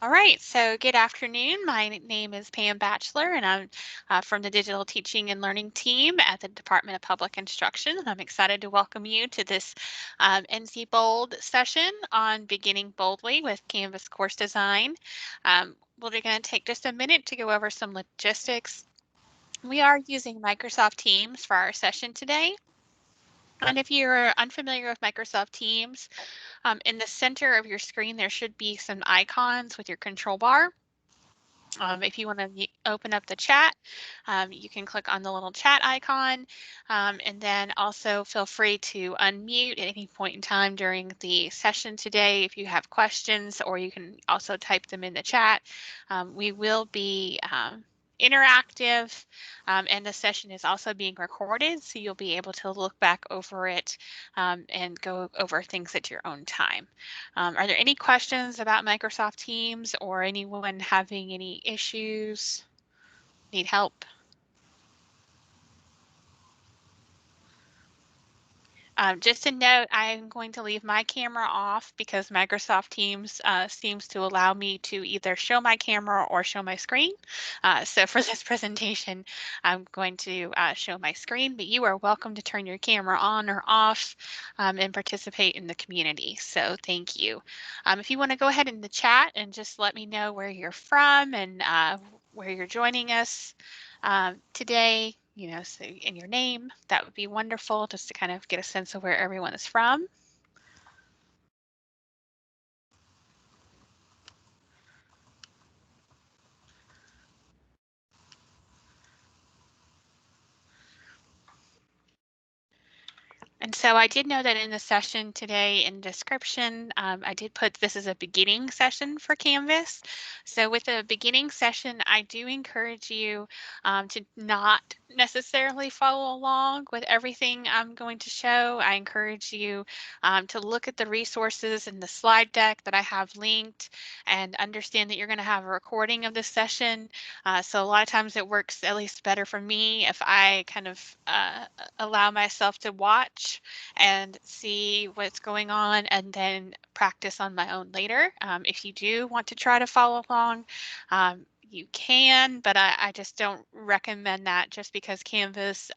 All right, so good afternoon. My name is Pam Batchelor, and I'm from the Digital Teaching and Learning team at the Department of Public Instruction. And I'm excited to welcome you to this NC Bold session on beginning boldly with Canvas course design. We're going to take just a minute to go over some logistics. We are using Microsoft Teams for our session today. And if you're unfamiliar with Microsoft Teams, in the center of your screen, there should be some icons with your control bar. If you want to open up the chat, you can click on the little chat icon, and then also feel free to unmute at any point in time during the session today if you have questions, or you can also type them in the chat. We will be interactive, and the session is also being recorded, so you'll be able to look back over it and go over things at your own time. Are there any questions about Microsoft Teams or anyone having any issues? Need help? Just a note, I'm going to leave my camera off because Microsoft Teams seems to allow me to either show my camera or show my screen. So for this presentation, I'm going to show my screen, but you are welcome to turn your camera on or off and participate in the community. So thank you. If you want to go ahead in the chat and just let me know where you're from and where you're joining us today, so in your name, that would be wonderful just to kind of get a sense of where everyone is from. And so I did know that in the session today in description, I did put this as a beginning session for Canvas. So with a beginning session, I do encourage you to not necessarily follow along with everything I'm going to show. I encourage you to look at the resources in the slide deck that I have linked and understand that you're going to have a recording of this session. So a lot of times it works at least better for me if I kind of allow myself to watch and see what's going on and then practice on my own later. If you do want to try to follow along, you can, but I just don't recommend that just because Canvas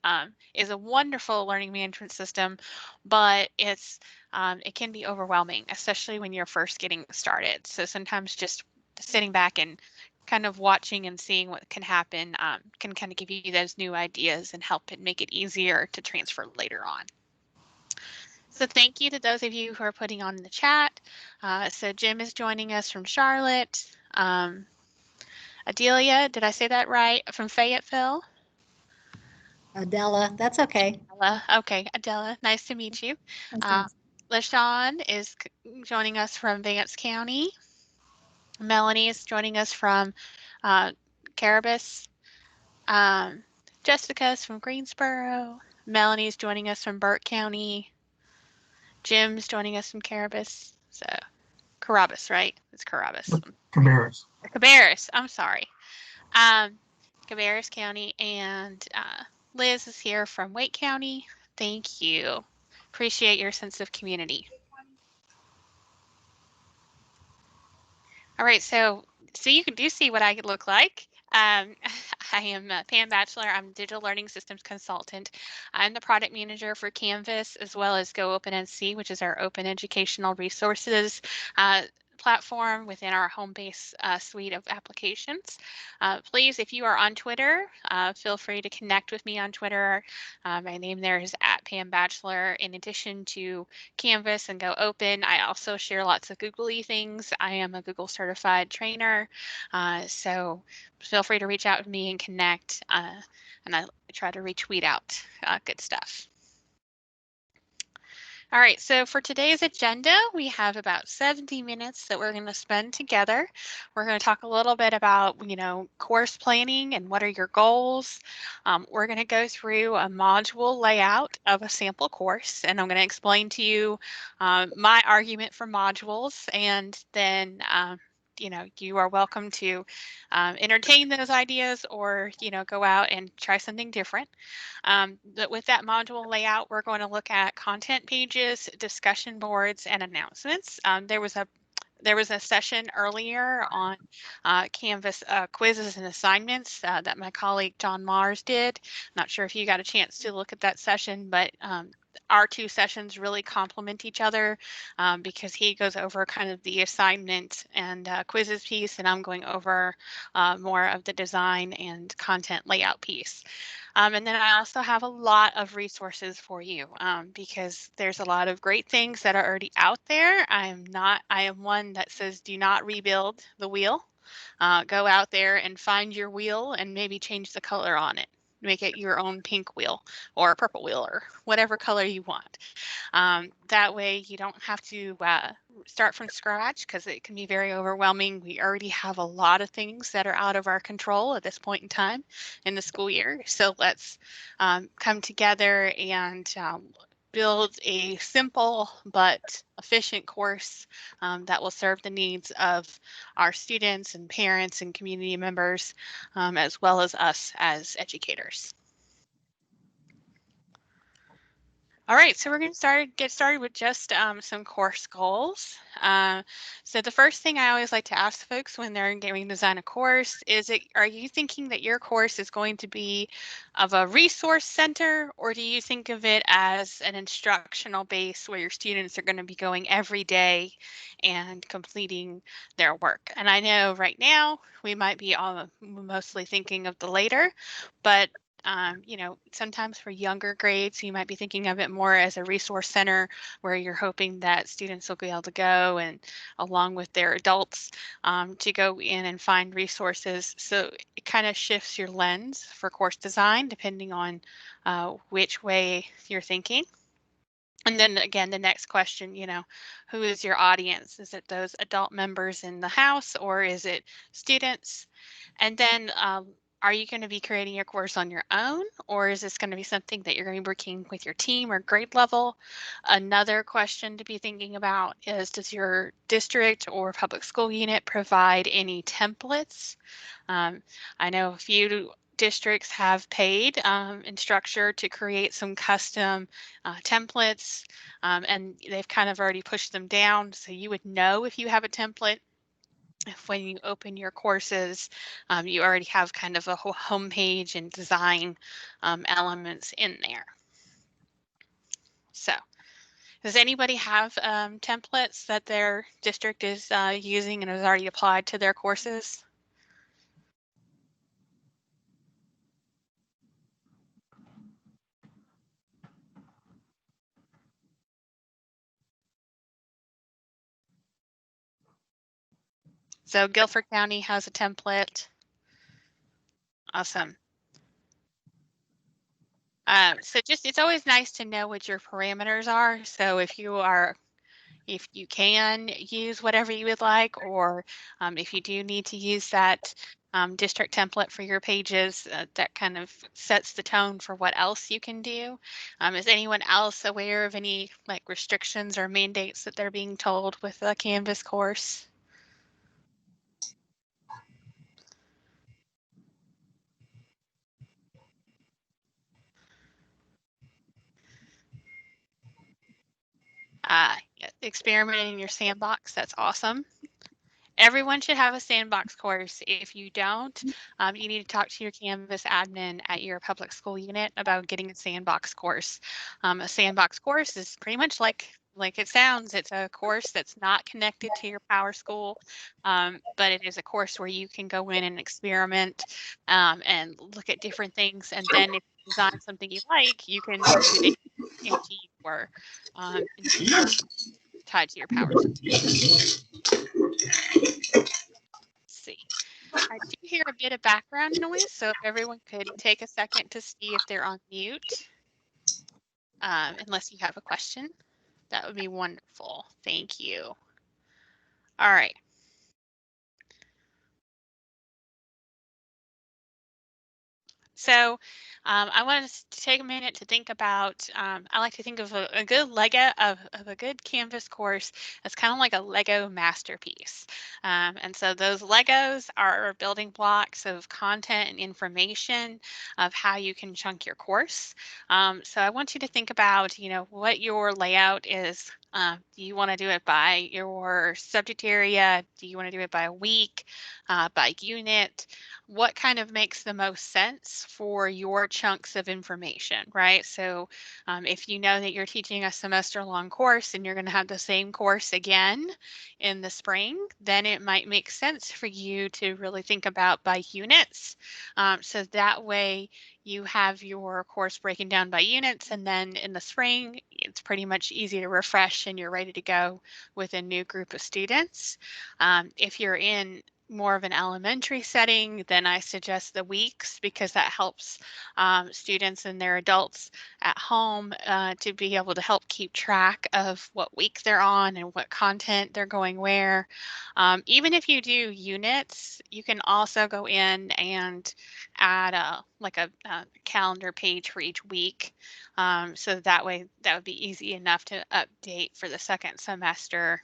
is a wonderful learning management system, but it can be overwhelming, especially when you're first getting started. So sometimes just sitting back and kind of watching and seeing what can happen can kind of give you those new ideas and help it make it easier to transfer later on. So thank you to those of you who are putting on the chat. So Jim is joining us from Charlotte. Adelia, did I say that right? From Fayetteville? Adela, that's okay. Adela. Okay, Adela, nice to meet you. LaShawn is joining us from Vance County. Melanie is joining us from Caribous. Jessica is from Greensboro. Melanie is joining us from Burke County. Jim's joining us from Caribous. So Carabas, right? It's Carabas. Cabarrus. Cabarrus, I'm sorry. Cabarrus County, and Liz is here from Wake County. Thank you. Appreciate your sense of community. All right, so you do see what I look like. I am Pam Batchelor. I'm Digital Learning Systems Consultant. I'm the product manager for Canvas as well as Go Open NC, which is our open educational resources platform within our home base suite of applications. Please, if you are on Twitter, feel free to connect with me on Twitter. My name there is @Pam Batchelor. In addition to Canvas and Go Open, I also share lots of Googly things. I am a Google certified trainer, so feel free to reach out to me and connect, and I try to retweet out good stuff. All right, so for today's agenda, we have about 70 minutes that we're going to spend together. We're going to talk a little bit about, course planning and what are your goals. We're going to go through a module layout of a sample course, and I'm going to explain to you my argument for modules, and then you are welcome to entertain those ideas or, go out and try something different. But with that module layout, we're going to look at content pages, discussion boards, and announcements. There was a There was a session earlier on Canvas quizzes and assignments that my colleague John Mars did. Not sure if you got a chance to look at that session, but our two sessions really complement each other because he goes over kind of the assignment and quizzes piece, and I'm going over more of the design and content layout piece. And then I also have a lot of resources for you because there's a lot of great things that are already out there. I am one that says do not rebuild the wheel. Go out there and find your wheel and maybe change the color on it. Make it your own pink wheel or purple wheel or whatever color you want. That way you don't have to start from scratch because it can be very overwhelming. We already have a lot of things that are out of our control at this point in time in the school year. So let's come together and build a simple but efficient course that will serve the needs of our students and parents and community members, as well as us as educators. All right, so we're going to get started with just some course goals. So the first thing I always like to ask folks when they're going to design a course is, are you thinking that your course is going to be of a resource center, or do you think of it as an instructional base where your students are going to be going every day and completing their work? And I know right now we might be all mostly thinking of the later, but sometimes for younger grades, you might be thinking of it more as a resource center where you're hoping that students will be able to go and along with their adults to go in and find resources. So it kind of shifts your lens for course design depending on which way you're thinking. And then again, the next question, who is your audience? Is it those adult members in the house or is it students? And then are you going to be creating your course on your own, or is this going to be something that you're going to be working with your team or grade level? Another question to be thinking about is, does your district or public school unit provide any templates? I know a few districts have paid Instructure to create some custom templates, and they've kind of already pushed them down, so you would know if you have a template if when you open your courses, you already have kind of a whole homepage and design elements in there. So does anybody have templates that their district is using and has already applied to their courses? So Guilford County has a template. Awesome. So it's always nice to know what your parameters are. So if you can use whatever you would like, or if you do need to use that district template for your pages, that kind of sets the tone for what else you can do. Is anyone else aware of any like restrictions or mandates that they're being told with the Canvas course? Yeah, experimenting in your sandbox, that's awesome. Everyone should have a sandbox course. If you don't, you need to talk to your Canvas admin at your public school unit about getting a sandbox course. A sandbox course is pretty much like it sounds. It's a course that's not connected to your Power School, but it is a course where you can go in and experiment and look at different things. And then if you design something you like, you can move it into your tied to your Power School. See. I do hear a bit of background noise, so if everyone could take a second to see if they're on mute, unless you have a question, that would be wonderful. Thank you. All right. So I want us to take a minute to think about, I like to think of a good Lego, of a good Canvas course as kind of like a Lego masterpiece. And so those Legos are building blocks of content and information of how you can chunk your course. So I want you to think about, what your layout is Do you want to do it by your subject area? Do you want to do it by week, by unit? What kind of makes the most sense for your chunks of information, right? So if you know that you're teaching a semester-long course and you're going to have the same course again in the spring, then it might make sense for you to really think about by units. So that way you have your course breaking down by units, and then in the spring, it's pretty much easy to refresh and you're ready to go with a new group of students. If you're in more of an elementary setting, then I suggest the weeks because that helps students and their adults at home to be able to help keep track of what week they're on and what content they're going where. Even if you do units, you can also go in and add a calendar page for each week. So that way that would be easy enough to update for the second semester,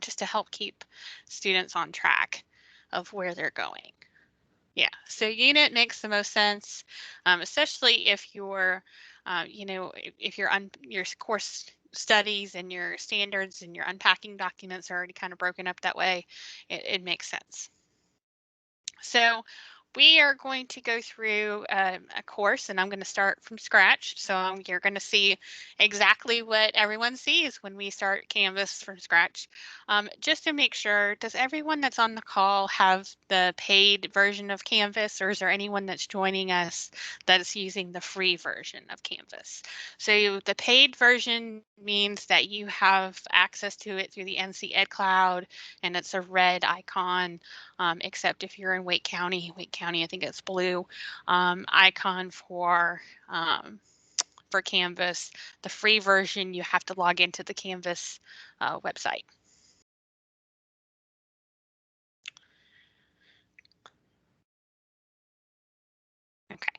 just to help keep students on track of where they're going. Yeah, so unit makes the most sense, especially if you're, if you're your course studies and your standards and your unpacking documents are already kind of broken up that way, it makes sense. So we are going to go through a course, and I'm going to start from scratch. So you're going to see exactly what everyone sees when we start Canvas from scratch. Just to make sure, does everyone that's on the call have the paid version of Canvas, or is there anyone that's joining us that's using the free version of Canvas? So the paid version means that you have access to it through the NC Ed Cloud, and it's a red icon. Except if you're in Wake County, I think it's blue icon for Canvas. The free version, you have to log into the Canvas website. Okay.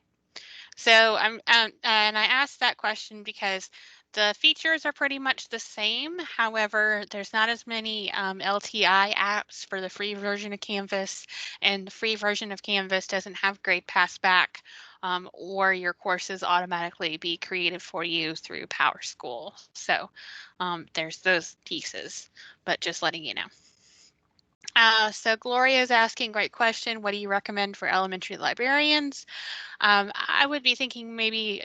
So and I asked that question because the features are pretty much the same. However, there's not as many LTI apps for the free version of Canvas, and the free version of Canvas doesn't have grade pass back, or your courses automatically be created for you through PowerSchool. So there's those pieces, but just letting you know. So Gloria is asking, great question. What do you recommend for elementary librarians? I would be thinking maybe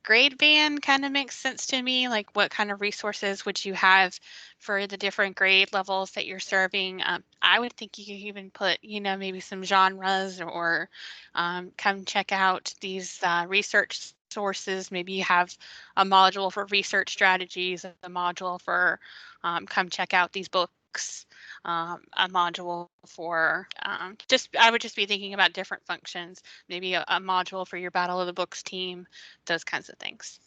grade band kind of makes sense to me. Like, what kind of resources would you have for the different grade levels that you're serving? I would think you could even put, maybe some genres, or come check out these research sources. Maybe you have a module for research strategies, a module for come check out these books, a module for I would just be thinking about different functions, maybe a module for your Battle of the Books team, those kinds of things.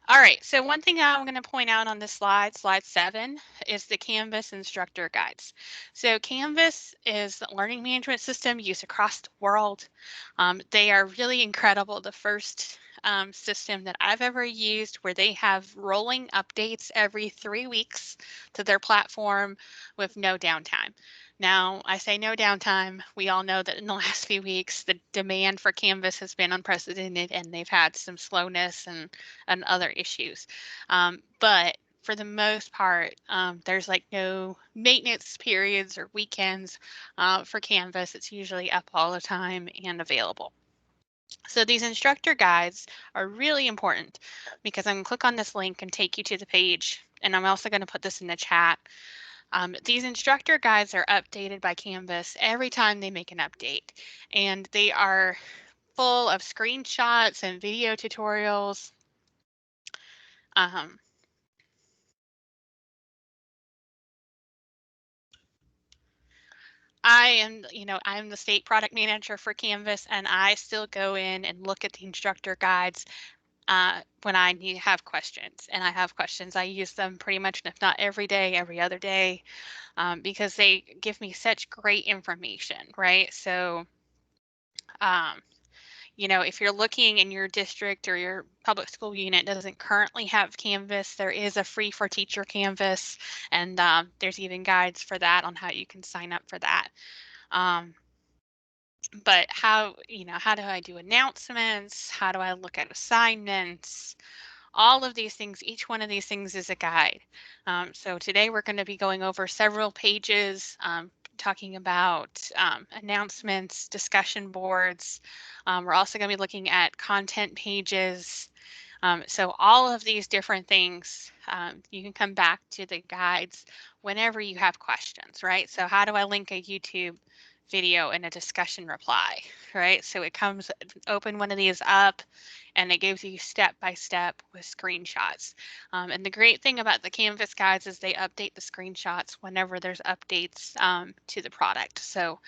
All right, so one thing I'm going to point out on this slide 7, is the Canvas instructor guides. So Canvas is a learning management system used across the world. They are really incredible. The first system that I've ever used where they have rolling updates every 3 weeks to their platform with no downtime. Now, I say no downtime. We all know that in the last few weeks, the demand for Canvas has been unprecedented, and they've had some slowness and other issues. But for the most part, there's like no maintenance periods or weekends for Canvas. It's usually up all the time and available. So these instructor guides are really important because I'm going to click on this link and take you to the page. And I'm also going to put this in the chat. These instructor guides are updated by Canvas every time they make an update, and they are full of screenshots and video tutorials. I'm the state product manager for Canvas, and I still go in and look at the instructor guides when I have questions. And I have questions. I use them pretty much, if not every day, every other day, because they give me such great information, right? So, if you're looking in your district or your public school unit doesn't currently have Canvas, there is a free for teacher Canvas, and there's even guides for that on how you can sign up for that. But how do I do announcements? How do I look at assignments? all of these things, each one of these things is a guide. So today we're going to be going over several pages, talking about announcements, discussion boards. We're also going to be looking at content pages. So all of these different things, you can come back to the guides whenever you have questions, right? So how do I link a YouTube video in a discussion reply, right? So it comes, open one of these up and it gives you step by step with screenshots. And the great thing about the Canvas guides is they update the screenshots whenever there's updates to the product. So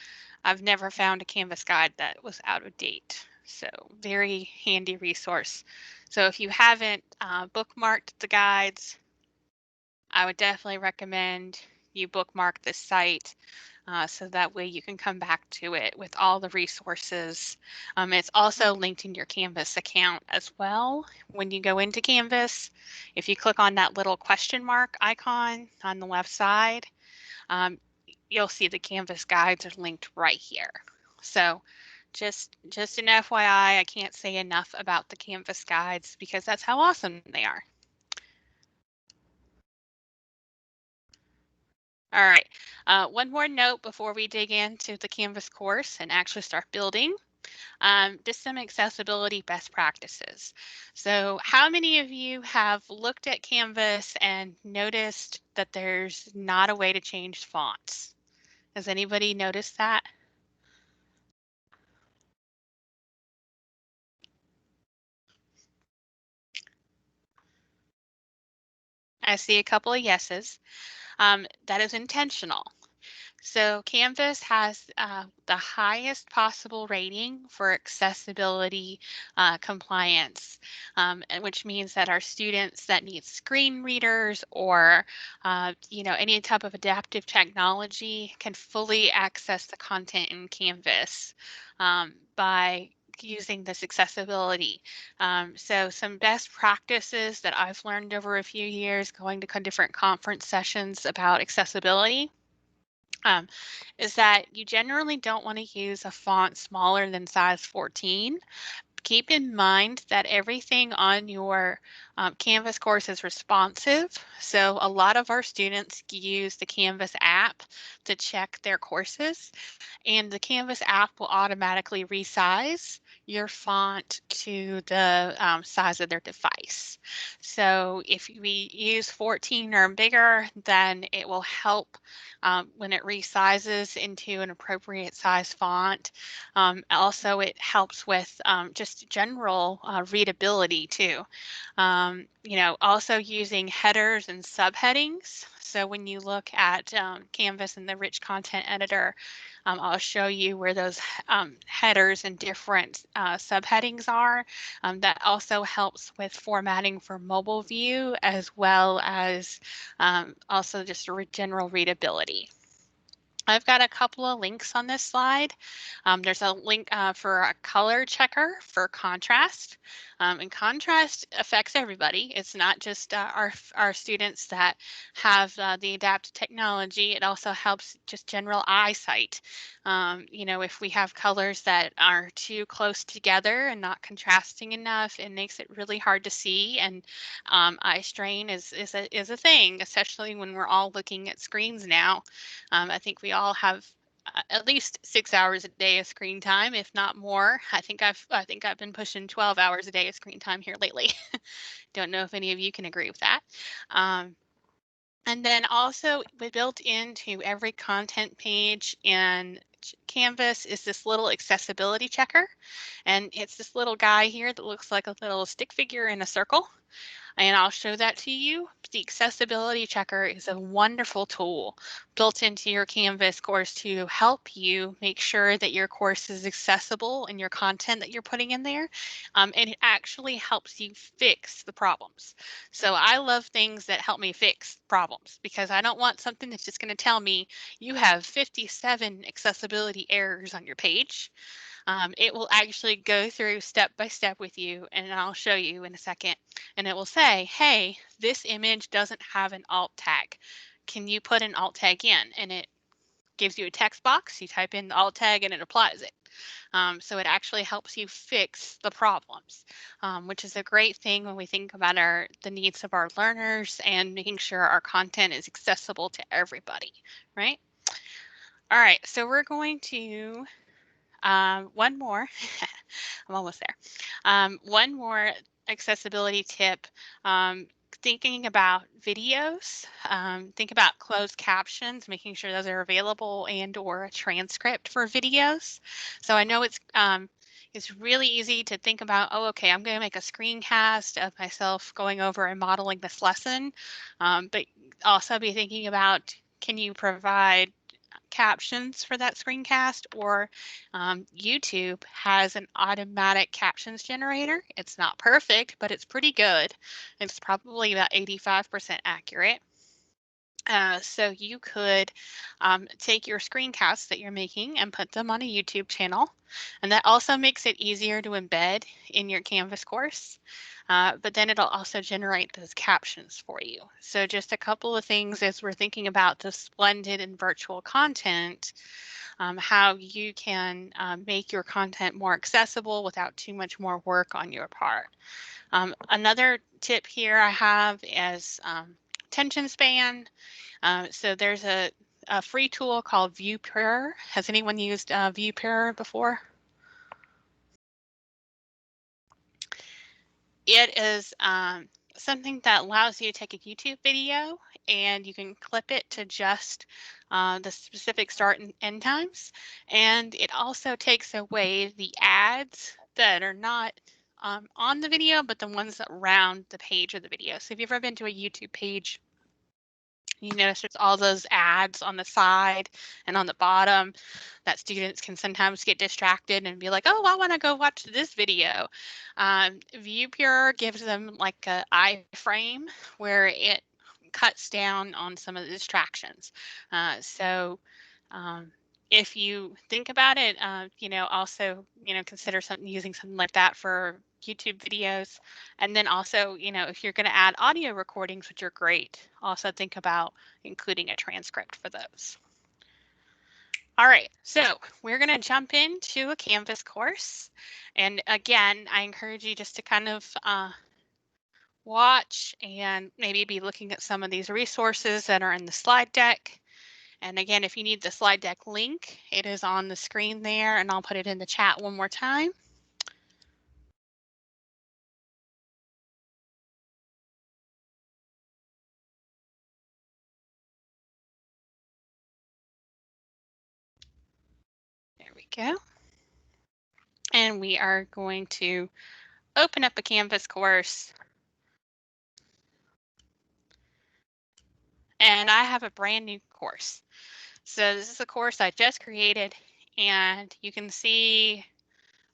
I've never found a Canvas guide that was out of date. So very handy resource. So if you haven't bookmarked the guides, I would definitely recommend you bookmark this site so that way you can come back to it with all the resources. It's also linked in your Canvas account as well. When you go into Canvas, if you click on that little question mark icon on the left side, um, you'll see the Canvas guides are linked right here. So just an FYI, I can't say enough about the Canvas guides because that's how awesome they are. All right, one more note before we dig into the Canvas course and actually start building. Just some accessibility best practices. So how many of you have looked at Canvas and noticed that there's not a way to change fonts? Has anybody noticed that? I see a couple of yeses. That is intentional. So Canvas has the highest possible rating for accessibility compliance, which means that our students that need screen readers or any type of adaptive technology can fully access the content in Canvas by using this accessibility. So some best practices that I've learned over a few years going to different conference sessions about accessibility um, is that you generally don't want to use a font smaller than size 14. Keep in mind that everything on your Canvas course is responsive. So a lot of our students use the Canvas app to check their courses, and the Canvas app will automatically resize your font to the size of their device. So if we use 14 or bigger, then it will help when it resizes into an appropriate size font. Also, it helps with just general readability too. Also using headers and subheadings. So when you look at Canvas and the rich content editor, I'll show you where those headers and different subheadings are. That also helps with formatting for mobile view as well as also just general readability. I've got a couple of links on this slide. There's a link for a color checker for contrast. And contrast affects everybody. It's not just our students that have the adaptive technology. It also helps just general eyesight. If we have colors that are too close together and not contrasting enough, it makes it really hard to see. And eye strain is a thing, especially when we're all looking at screens now. I think we all have at least 6 hours a day of screen time, if not more. I think I've been pushing 12 hours a day of screen time here lately. Don't know if any of you can agree with that. Um, and then also built into every content page in Canvas is this little accessibility checker. And it's this little guy here that looks like a little stick figure in a circle. And I'll show that to you. The accessibility checker is a wonderful tool built into your Canvas course to help you make sure that your course is accessible and your content that you're putting in there. And it actually helps you fix the problems. So I love things that help me fix problems because I don't want something that's just going to tell me you have 57 accessibility errors on your page. It will actually go through step by step with you, and I'll show you in a second. And it will say, hey, this image doesn't have an alt tag. Can you put an alt tag in? And it gives you a text box. You type in the alt tag and it applies it. So it actually helps you fix the problems, which is a great thing when we think about the needs of our learners and making sure our content is accessible to everybody, right? All right, so we're going to one more. I'm almost there. One more accessibility tip. Um, Thinking about videos, think about closed captions, making sure those are available and or a transcript for videos. So I know it's really easy to think about, oh, okay, I'm going to make a screencast of myself going over and modeling this lesson, but also be thinking about, can you provide captions for that screencast, or YouTube has an automatic captions generator. It's not perfect, but it's pretty good. It's probably about 85% accurate. So you could take your screencasts that you're making and put them on a YouTube channel. And that also makes it easier to embed in your Canvas course. But then it'll also generate those captions for you. So just a couple of things as we're thinking about the splendid and virtual content, how you can make your content more accessible without too much more work on your part. Another tip here I have is attention span. So there's a free tool called ViewPure. Has anyone used ViewPure before? It is something that allows you to take a YouTube video and you can clip it to just the specific start and end times. And it also takes away the ads that are not on the video, but the ones around the page of the video. So if you've ever been to a YouTube page, you notice there's all those ads on the side and on the bottom that students can sometimes get distracted and be like, oh, I want to go watch this video. ViewPure gives them like a iframe where it cuts down on some of the distractions. So if you think about it, also, consider using something like that for YouTube videos. And then also, if you're going to add audio recordings, which are great, also think about including a transcript for those. All right, so we're going to jump into a Canvas course. And again, I encourage you just to kind of watch and maybe be looking at some of these resources that are in the slide deck. And again, if you need the slide deck link, it is on the screen there, and I'll put it in the chat one more time. There we go. And we are going to open up a Canvas course. And I have a brand new course. So this is a course I just created, and you can see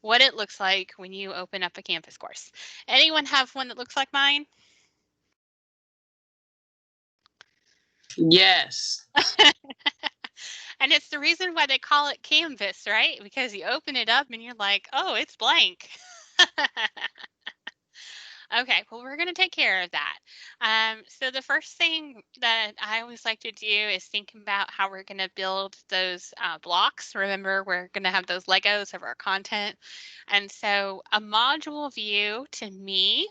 what it looks like when you open up a Canvas course. Anyone have one that looks like mine? Yes. And it's the reason why they call it Canvas, right? Because you open it up and you're like, oh, it's blank. Okay, well, we're going to take care of that. So the first thing that I always like to do is think about how we're going to build those blocks. Remember, we're going to have those Legos of our content. And so a module view to me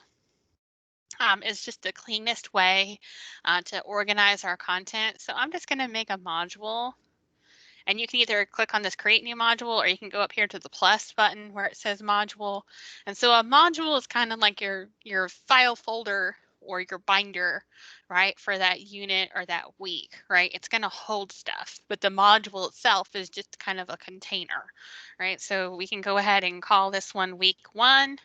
is just the cleanest way to organize our content. So I'm just going to make a module. And you can either click on this create new module, or you can go up here to the plus button where it says module. And so a module is kind of like your file folder or your binder, right, for that unit or that week, right? It's going to hold stuff, but the module itself is just kind of a container, right? So we can go ahead and call this one week 1.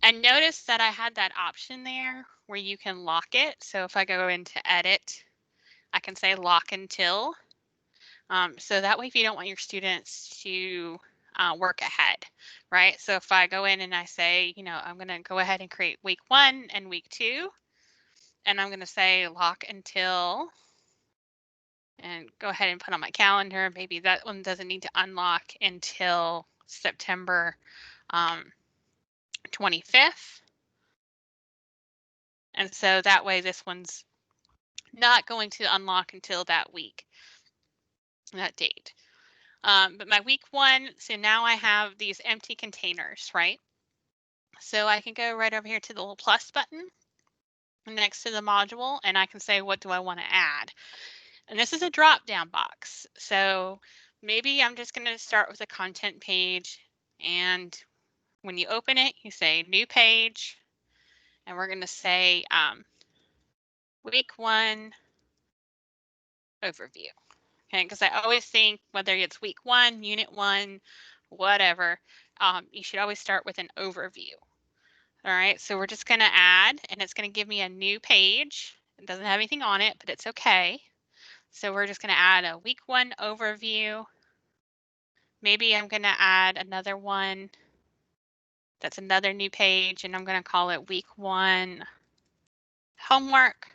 And notice that I had that option there where you can lock it. So if I go into edit, I can say lock until. So that way, if you don't want your students to work ahead, right? So if I go in and I say, I'm going to go ahead and create week 1 and week 2, and I'm going to say lock until, and go ahead and put on my calendar. Maybe that one doesn't need to unlock until September 25th. And so that way, this one's not going to unlock until that week, that date. But my week 1, so now I have these empty containers, right? So I can go right over here to the little plus button next to the module, and I can say, what do I want to add? And this is a drop down box. So maybe I'm just going to start with a content page. And when you open it, you say new page. And we're going to say week 1 overview. Okay, because I always think whether it's week 1, unit 1, whatever, you should always start with an overview. All right, so we're just going to add, and it's going to give me a new page. It doesn't have anything on it, but it's okay. So we're just going to add a week 1 overview. Maybe I'm going to add another one. That's another new page, and I'm going to call it week 1 homework.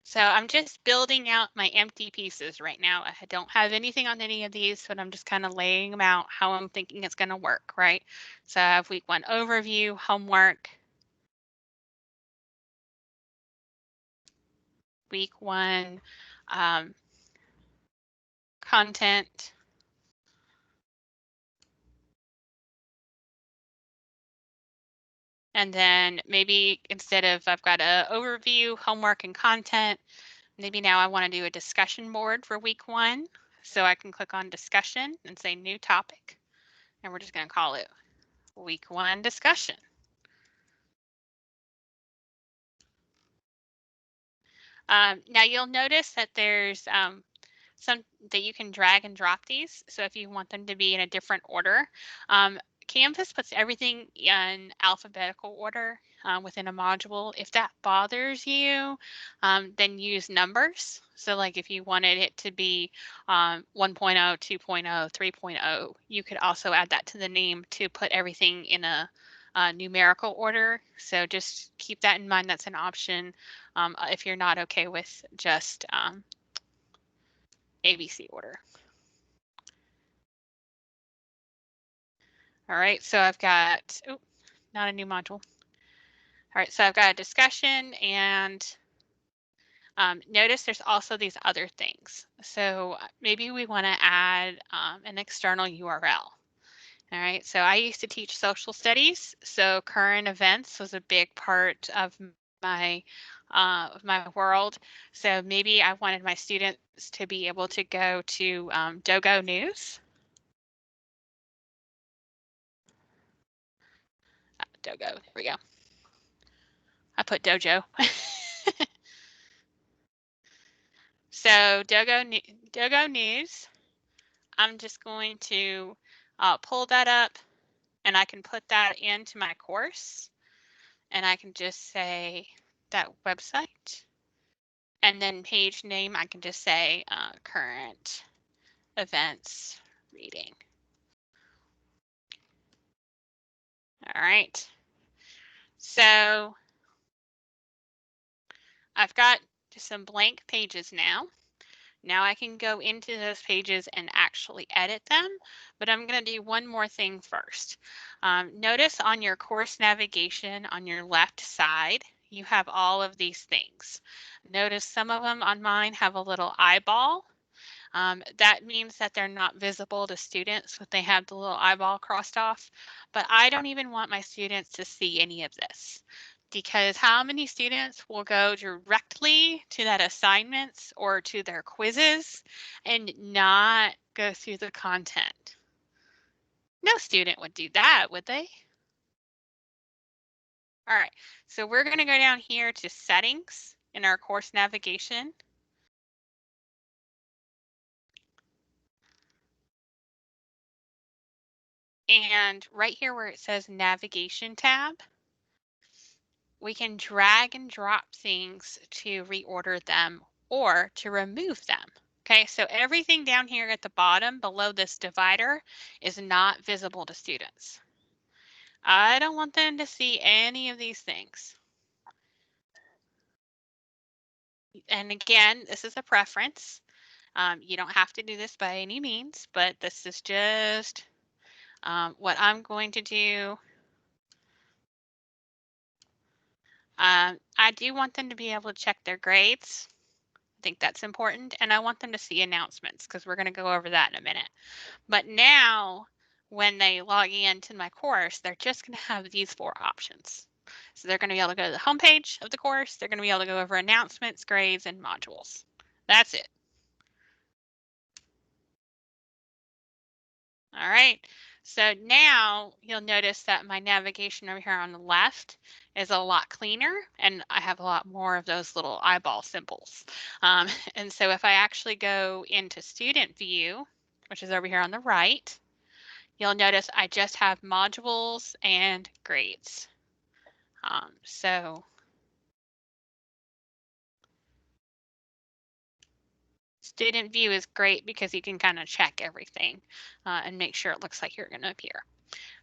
So I'm just building out my empty pieces right now. I don't have anything on any of these, but I'm just kind of laying them out how I'm thinking it's going to work, right? So I have week 1 overview, homework, week 1 content, and then maybe instead of I've got a overview, homework, and content, maybe now I want to do a discussion board for week 1. So I can click on discussion and say new topic, and we're just going to call it week 1 discussion. Now you'll notice that there's some that you can drag and drop these. So if you want them to be in a different order, Canvas puts everything in alphabetical order within a module. If that bothers you, then use numbers. So like if you wanted it to be 1.0, 2.0, 3.0, you could also add that to the name to put everything in a numerical order. So just keep that in mind. That's an option if you're not okay with just ABC order. All right, so I've got, oh, not a new module. All right, so I've got a discussion, and notice there's also these other things. So maybe we want to add an external URL. All right, so I used to teach social studies, so current events was a big part of my world. So maybe I wanted my students to be able to go to Dogo News. Dogo, there we go. I put Dojo. So Dogo News, I'm just going to pull that up, and I can put that into my course, and I can just say that website, and then page name, I can just say current events reading. All right. So I've got just some blank pages now. Now I can go into those pages and actually edit them, but I'm going to do one more thing first. Notice on your course navigation on your left side, you have all of these things. Notice some of them on mine have a little eyeball. That means that they're not visible to students if they have the little eyeball crossed off, but I don't even want my students to see any of this, because how many students will go directly to that assignments or to their quizzes and not go through the content? No student would do that, would they? All right, so we're going to go down here to settings in our course navigation. And right here where it says navigation tab, we can drag and drop things to reorder them or to remove them. Okay, so everything down here at the bottom below this divider is not visible to students. I don't want them to see any of these things. And again, this is a preference. You don't have to do this by any means, but this is just what I'm going to do. I do want them to be able to check their grades. think that's important, and I want them to see announcements because we're going to go over that in a minute. But now, when they log into my course, they're just going to have these 4 options. So they're going to be able to go to the homepage of the course. They're going to be able to go over announcements, grades, and modules. That's it. All right. So now you'll notice that my navigation over here on the left is a lot cleaner, and I have a lot more of those little eyeball symbols. And so if I actually go into student view, which is over here on the right, you'll notice I just have modules and grades. So student view is great because you can kind of check everything and make sure it looks like you're going to appear.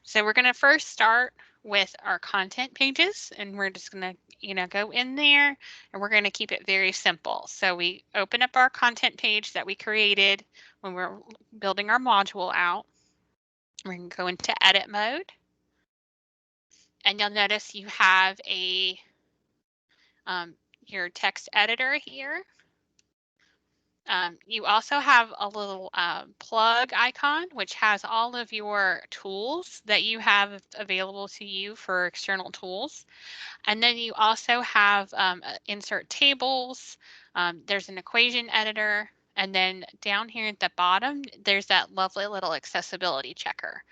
So we're going to first start with our content pages, and we're just going to, go in there, and we're going to keep it very simple. So we open up our content page that we created when we're building our module out. We're going to go into edit mode, and you'll notice you have your text editor here. You also have a little plug icon, which has all of your tools that you have available to you for external tools. And then you also have insert tables. There's an equation editor. And then down here at the bottom, there's that lovely little accessibility checker.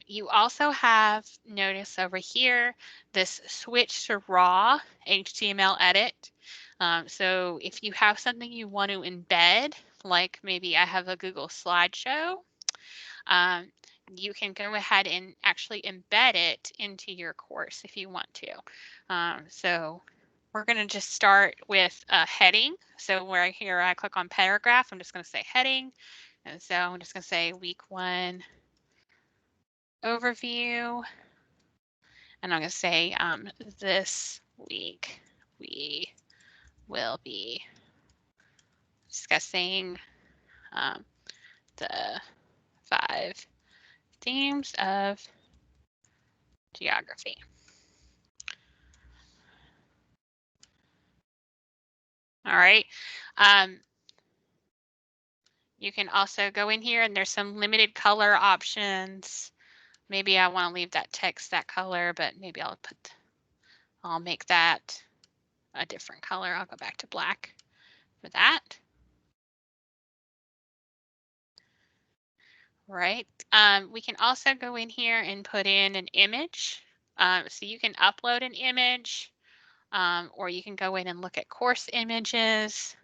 You also have, notice over here, this switch to raw HTML edit. So if you have something you want to embed, like maybe I have a Google slideshow, um, you can go ahead and actually embed it into your course if you want to. So we're going to just start with a heading. So where here I click on paragraph, I'm just going to say heading. And so I'm just going to say week 1 overview. And I'm going to say this week we will be discussing the 5 themes of geography. All right. You can also go in here and there's some limited color options. Maybe I want to leave that text that color, but maybe I'll make that a different color. I'll go back to black for that. Right. We can also go in here and put in an image. So you can upload an image, or you can go in and look at course images.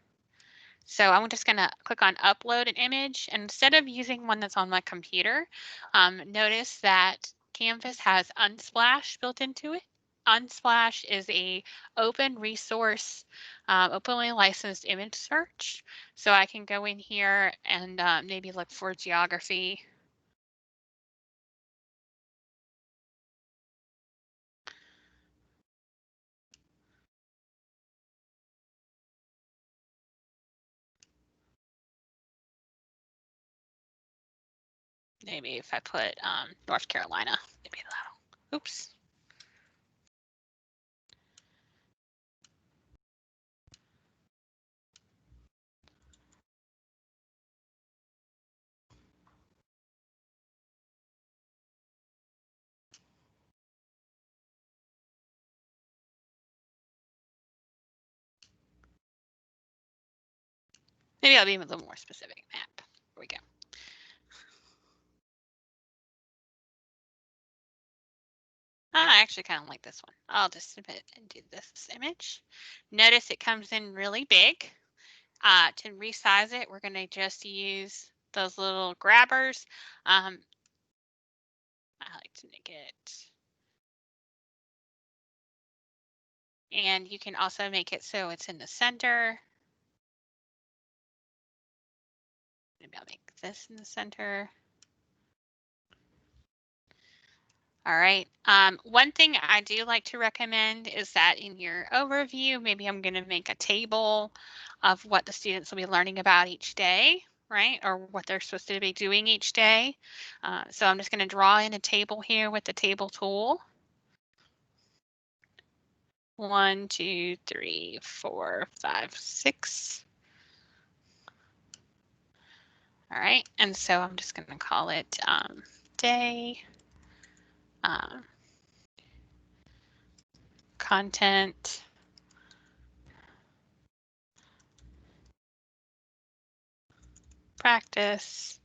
So I'm just going to click on upload an image. And instead of using one that's on my computer, notice that Canvas has Unsplash built into it. Unsplash is a open resource, openly licensed image search. So I can go in here and maybe look for geography. Maybe if I put North Carolina, maybe that'll, oops. Maybe I'll be a little more specific map. Here we go. I actually kind of like this one. I'll just submit and do this image. Notice it comes in really big. To resize it, we're going to just use those little grabbers. I like to make it. And you can also make it so it's in the center. Maybe I'll make this in the center. All right. One thing I do like to recommend is that in your overview, maybe I'm going to make a table of what the students will be learning about each day, right? Or what they're supposed to be doing each day. So I'm just going to draw in a table here with the table tool. 1, 2, 3, 4, 5, 6. All right, and so I'm just going to call it day content practice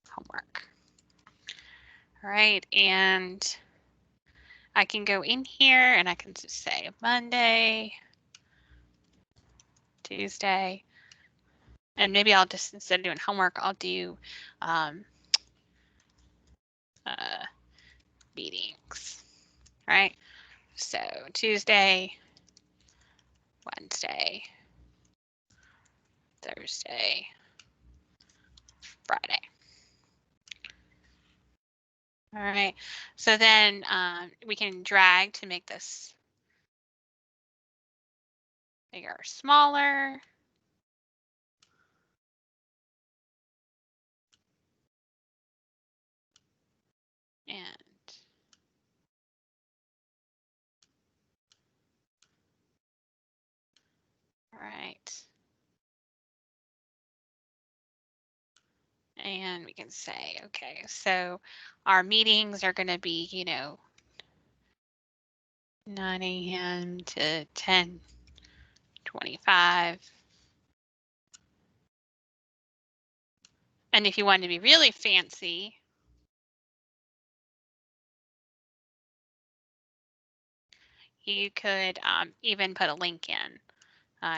homework. All right, and I can go in here and I can just say Monday, Tuesday, and maybe I'll just, instead of doing homework, I'll do meetings, right? So Tuesday, Wednesday, Thursday, Friday. All right, so then we can drag to make this bigger or smaller. And all right. And we can say, okay, so our meetings are going to be, 9 a.m. to 10:25. And if you want to be really fancy, you could even put a link in.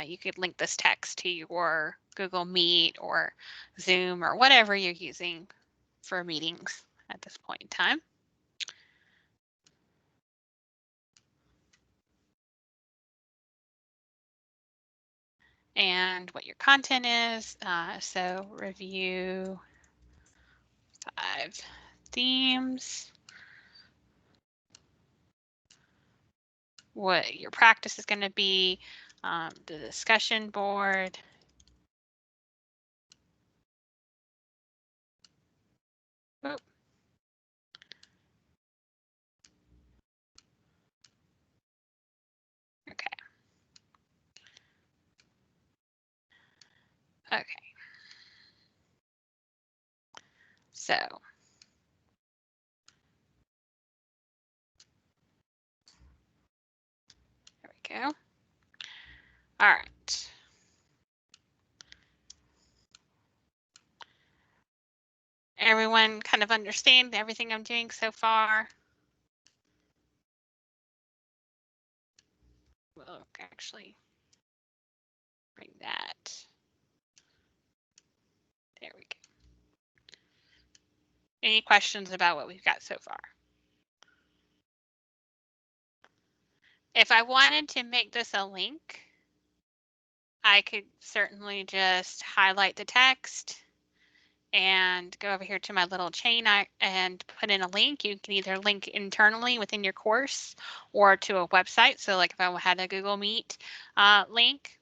You could link this text to your Google Meet or Zoom or whatever you're using for meetings at this point in time. And what your content is. So review 5 themes. What your practice is going to be, the discussion board. Oop. Okay. Okay. So there we go. All right. Everyone kind of understand everything I'm doing so far? We'll actually bring that. There we go. Any questions about what we've got so far? If I wanted to make this a link, I could certainly just highlight the text and go over here to my little chain and put in a link. You can either link internally within your course or to a website. So like if I had a Google Meet link,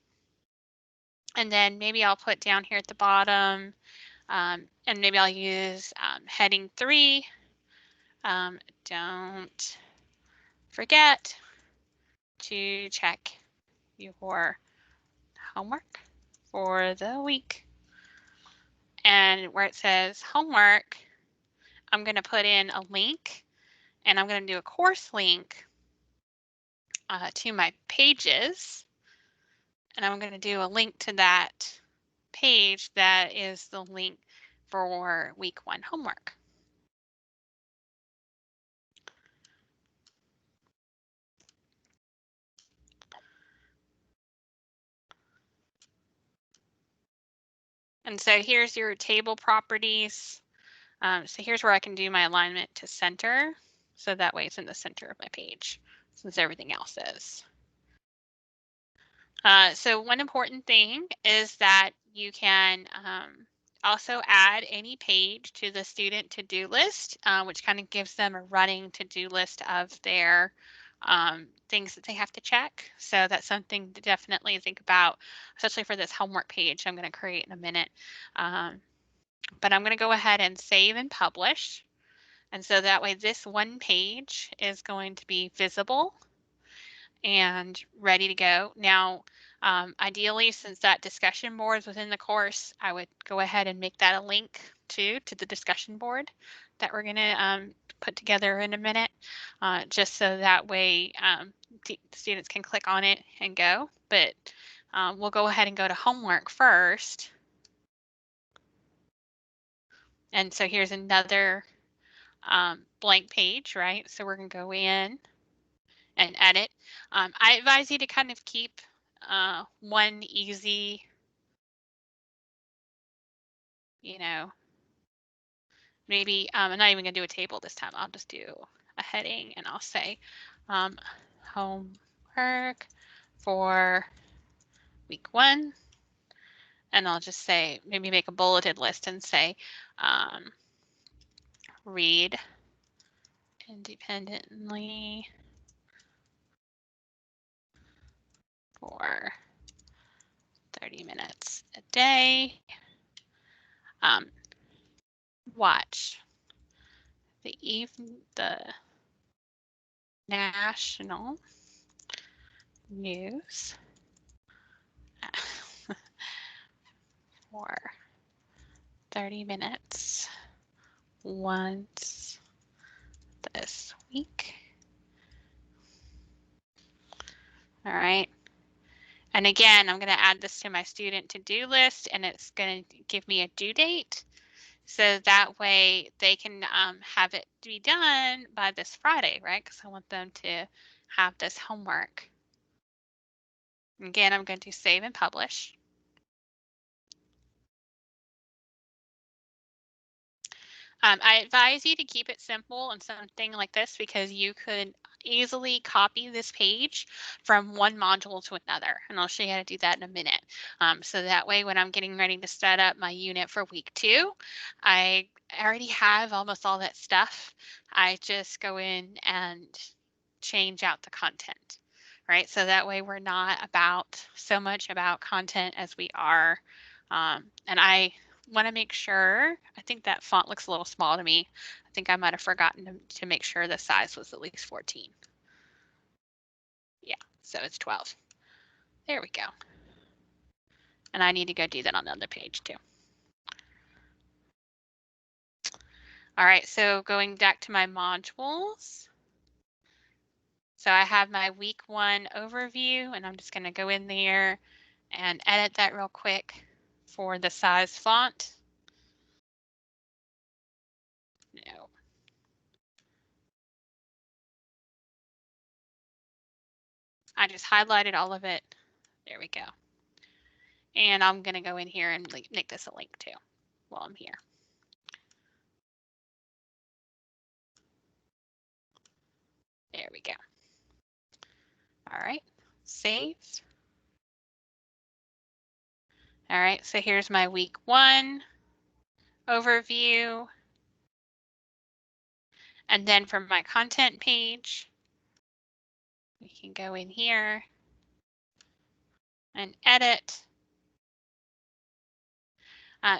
and then maybe I'll put down here at the bottom, and maybe I'll use heading 3. Don't forget to check your homework for the week. And where it says homework, I'm going to put in a link, and I'm going to do a course link to my pages. And I'm going to do a link to that page that is the link for week 1 homework. And so here's your table properties. So here's where I can do my alignment to center. So that way it's in the center of my page, since everything else is. So one important thing is that you can also add any page to the student to-do list, which kind of gives them a running to-do list of their things that they have to check. So that's something to definitely think about, especially for this homework page I'm going to create in a minute. But I'm going to go ahead and save and publish. And so that way this one page is going to be visible and ready to go. Now, Ideally, since that discussion board is within the course, I would go ahead and make that a link to the discussion board that we're going to put together in a minute, just so that way students can click on it and go. But we'll go ahead and go to homework first. And so here's another blank page, right? So we're going to go in and edit. I advise you to kind of keep one easy, maybe I'm not even going to do a table this time. I'll just do a heading and I'll say homework for week 1. And I'll just say, maybe make a bulleted list and say, read independently for 30 minutes a day. Watch the national news for 30 minutes once this week. All right. And again, I'm going to add this to my student to-do list, and it's going to give me a due date. So that way they can have it be done by this Friday, right? Because I want them to have this homework. Again, I'm going to save and publish. I advise you to keep it simple and something like this because you could easily copy this page from one module to another. And I'll show you how to do that in a minute. So that way, when I'm getting ready to start up my unit for week 2, I already have almost all that stuff. I just go in and change out the content, right? So that way we're not so much about content as we are. And I want to make sure, I think that font looks a little small to me. I think I might have forgotten to make sure the size was at least 14. Yeah, so it's 12. There we go. And I need to go do that on the other page too. All right, so going back to my modules. So I have my week 1 overview, and I'm just going to go in there and edit that real quick for the size font. No. I just highlighted all of it. There we go. And I'm going to go in here and make this a link too while I'm here. There we go. All right, save. All right, so here's my week 1 overview. And then from my content page, we can go in here and edit.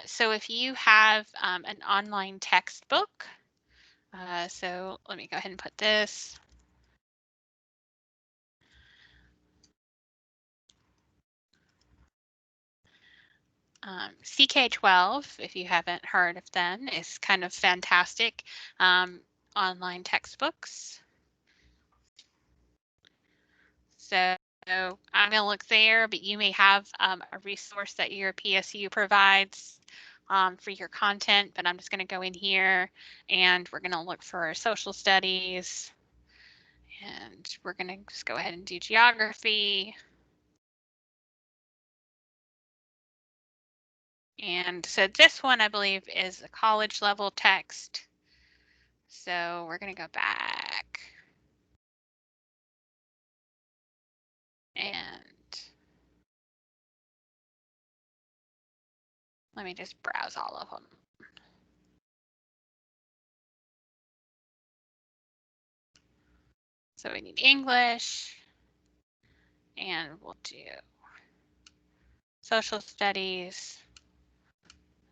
So if you have an online textbook, so let me go ahead and put this. CK12, if you haven't heard of them, is kind of fantastic online textbooks. So I'm going to look there, but you may have a resource that your PSU provides for your content, but I'm just going to go in here and we're going to look for social studies, and we're going to just go ahead and do geography. And so this one, I believe, is a college level text. So we're going to go back and let me just browse all of them. So we need English, and we'll do social studies.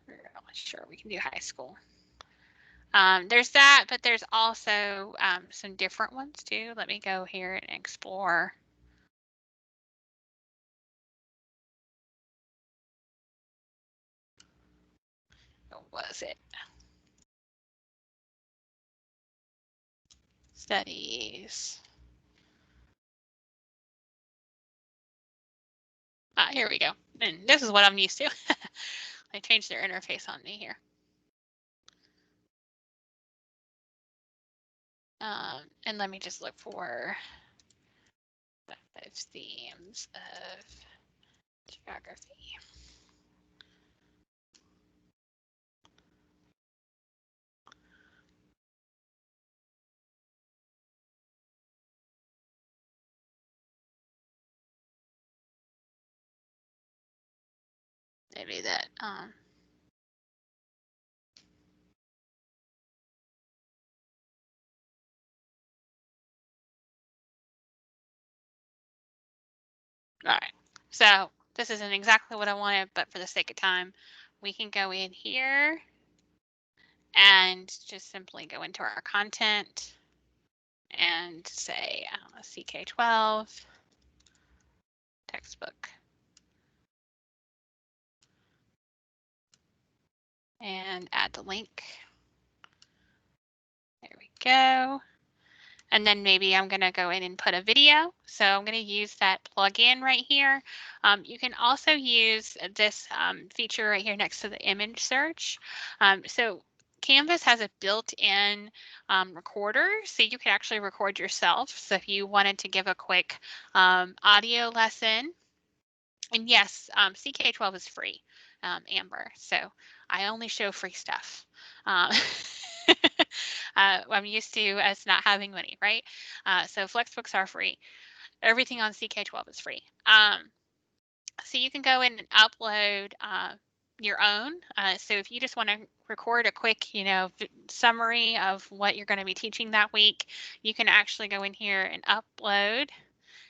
I'm not sure we can do high school. There's that, but there's also some different ones too. Let me go here and explore. was it? Studies. Here we go. And this is what I'm used to. They changed their interface on me here. And let me just look for 5 themes of geography. Maybe that. All right. So this isn't exactly what I wanted, but for the sake of time, we can go in here and just simply go into our content and say CK12 textbook. And add the link. There we go. And then maybe I'm going to go in and put a video. So I'm going to use that plugin right here. You can also use this feature right here next to the image search. So Canvas has a built-in recorder, so you can actually record yourself. So if you wanted to give a quick audio lesson, and yes, CK12 is free, Amber. So I only show free stuff. I'm used to us not having money, right? So Flexbooks are free. Everything on CK12 is free. So you can go in and upload your own. So if you just want to record a quick, summary of what you're going to be teaching that week, you can actually go in here and upload,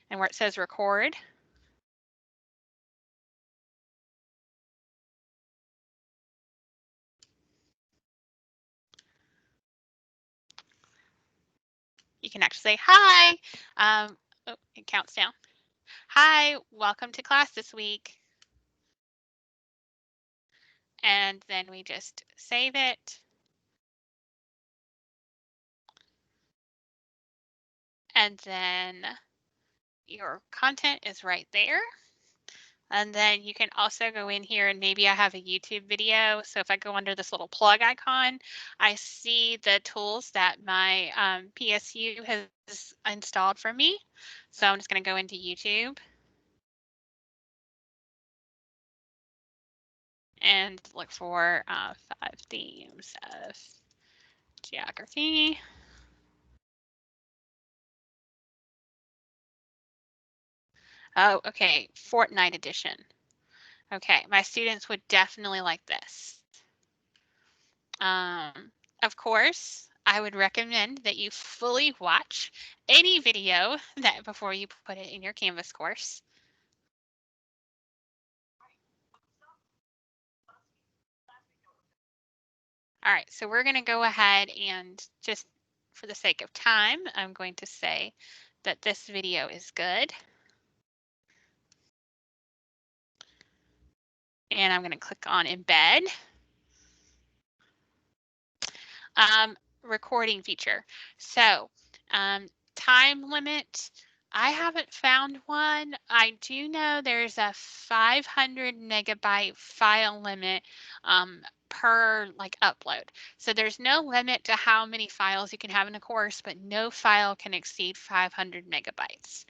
and where it says record, you can actually say, hi, oh, it counts down. Hi, welcome to class this week. And then we just save it. And then your content is right there. And then you can also go in here and maybe I have a YouTube video. So if I go under this little plug icon, I see the tools that my PSU has installed for me. So I'm just going to go into YouTube and look for 5 themes of geography. Oh, okay, Fortnite edition. Okay, my students would definitely like this. Of course, I would recommend that you fully watch any video that before you put it in your Canvas course. All right, so we're going to go ahead and just for the sake of time, I'm going to say that this video is good. And I'm going to click on embed. Recording feature. So time limit, I haven't found one. I do know there's a 500 megabyte file limit per upload. So there's no limit to how many files you can have in a course, but no file can exceed 500 megabytes.